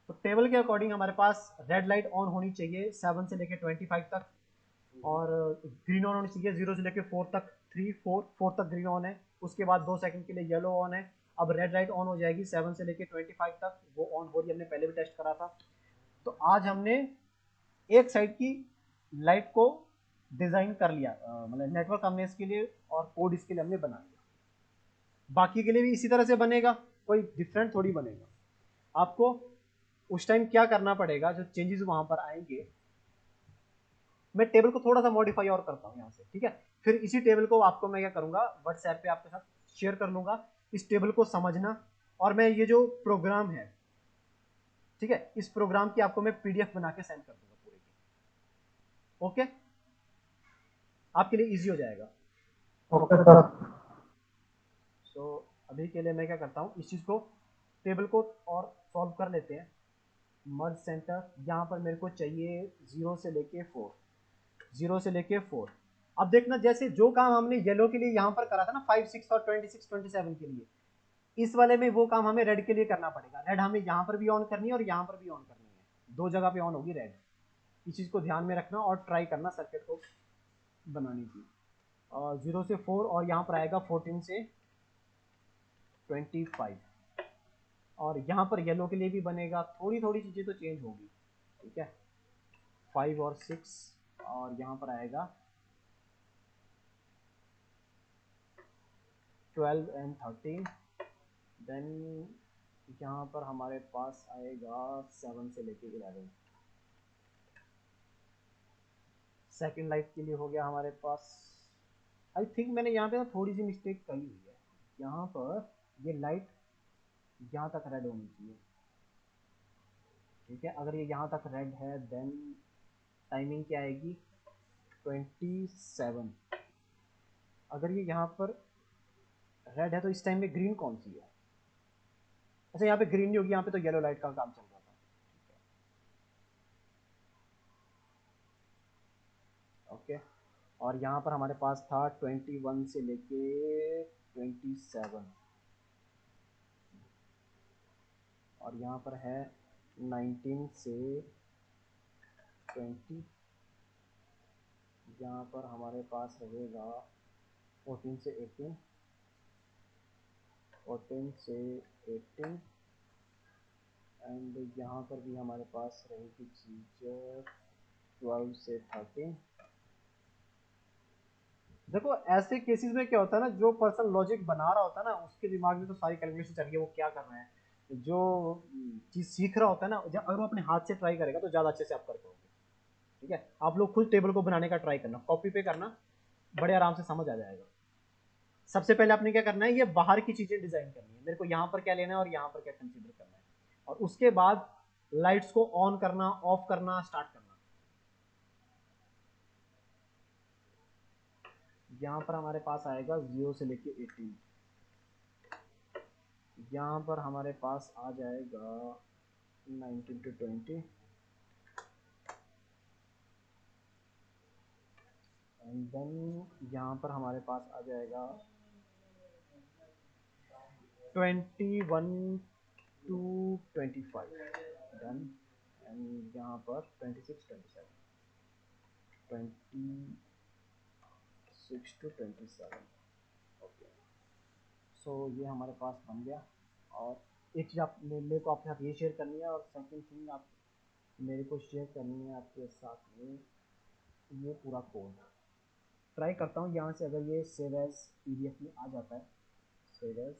तो टेबल के अकॉर्डिंग हमारे पास रेड लाइट ऑन होनी चाहिए 7 से लेके 25 तक, और ग्रीन ऑन होनी चाहिए 0 से लेके 4 तक, 3 4 4 तक ग्रीन ऑन है। उसके बाद 2 सेकंड के लिए येलो ऑन है। अब रेड लाइट ऑन हो जाएगी 7 से लेके 25 तक, वो ऑन हो रही है, हमने पहले भी टेस्ट करा था। तो आज हमने एक साइड की लाइट को डिज़ाइन कर लिया, मतलब नेटवर्क हमने इसके लिए और कोड इसके लिए हमने बना लिया। बाकी के लिए भी इसी तरह से बनेगा, कोई डिफरेंट थोड़ी बनेगा। आपको उस टाइम क्या करना पड़ेगा, जो चेंजेस वहां पर आएंगे, मैं टेबल को थोड़ा सा मॉडिफाई और करता हूँ यहाँ से। ठीक है, फिर इसी टेबल को आपको मैं क्या करूँगा, व्हाट्सएप पे आपके साथ शेयर कर लूँगा। इस टेबल को समझना, और मैं ये जो प्रोग्राम है, ठीक है, इस प्रोग्राम की आपको मैं पीडीएफ बना के सेंड कर दूंगा पूरे की। ओके, आपके लिए इजी हो जाएगा। Okay sir. सो अभी के लिए मैं क्या करता हूँ, इस चीज़ को टेबल को और सॉल्व कर लेते हैं। मर्ज सेंटर, यहाँ पर मेरे को चाहिए 0 से लेके 4, 0 से लेके 4। अब देखना, जैसे जो काम हमने येलो के लिए यहाँ पर करा था ना 5 6 और 26 27 के लिए, इस वाले में वो काम हमें रेड के लिए करना पड़ेगा। रेड हमें यहाँ पर भी ऑन करनी है और यहाँ पर भी ऑन करनी है, दो जगह पे ऑन होगी रेड। इस चीज़ को ध्यान में रखना और ट्राई करना सर्किट को बनाने की। 0 से 4, और यहाँ पर आएगा 14 से 25, और यहाँ पर येलो के लिए भी बनेगा, थोड़ी थोड़ी चीज़ें तो चेंज होगी। ठीक है, 5 और 6, और यहाँ पर आएगा 12 एंड 13। देन यहाँ पर हमारे पास आएगा 7 से लेके 11। सेकेंड लाइट के लिए हो गया हमारे पास, आई थिंक मैंने यहाँ पे ना थोड़ी सी मिस्टेक करी हुई है। यहाँ पर ये लाइट यहाँ तक रेड होनी चाहिए। ठीक है, अगर ये यहाँ तक रेड है, देन टाइमिंग क्या आएगी 27। अगर ये यहाँ पर रेड है तो इस टाइम में ग्रीन कौन सी है? अच्छा, यहाँ पे ग्रीन नहीं होगी, यहाँ पे तो येलो लाइट का काम चल रहा था। ओके, और यहाँ पर हमारे पास था 21 से लेके 27, और यहाँ पर है 19 से 20। यहाँ पर हमारे पास रहेगा 14 से 18, 14 से 18, एंड यहाँ पर भी हमारे पास रहेगी चीज़ 12 से 13। देखो, ऐसे केसेस में क्या होता है ना, जो पर्सन लॉजिक बना रहा होता है ना, उसके दिमाग में तो सारी कैलकुलेशन चल रही है, वो क्या कर रहे हैं। जो चीज़ सीख रहा होता है ना, अगर वो अपने हाथ से ट्राई करेगा तो ज़्यादा अच्छे से आप कर पाओगे। ठीक है, आप लोग खुद टेबल को बनाने का ट्राई करना, कॉपी पे करना, बड़े आराम से समझ आ जाएगा। सबसे पहले आपने क्या करना है, ये बाहर की चीजें डिजाइन करनी है, मेरे को यहाँ पर क्या लेना है और यहाँ पर क्या कंसीडर करना है, और उसके बाद लाइट्स को ऑन करना, ऑफ करना, स्टार्ट करना। यहाँ पर हमारे पास आएगा 0 से लेके 18, यहाँ पर हमारे पास आ जाएगा 19 to 20, एंड देन यहाँ पर हमारे पास आ जाएगा 21 to 25, डन। एंड यहाँ पर 26, 27, 26 to 27, ओके। सो ये हमारे पास बन गया। और एक चीज़ आप मेरे को आपके साथ ये शेयर करनी है, और सेकंड थिंग आप मेरे को शेयर करनी है आपके साथ में ये पूरा कोड। ट्राई करता हूँ यहाँ से अगर ये सेव एज पीडीएफ में आ जाता है, सेव एज,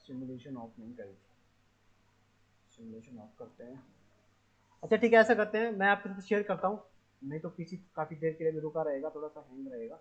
सिमुलेशन ऑफ नहीं करी, सिमुलेशन ऑफ करते हैं। अच्छा ठीक है, ऐसा करते हैं, मैं आपके साथ शेयर करता हूँ, नहीं तो पीसी काफ़ी देर के लिए भी रुका रहेगा, थोड़ा सा हैंग रहेगा।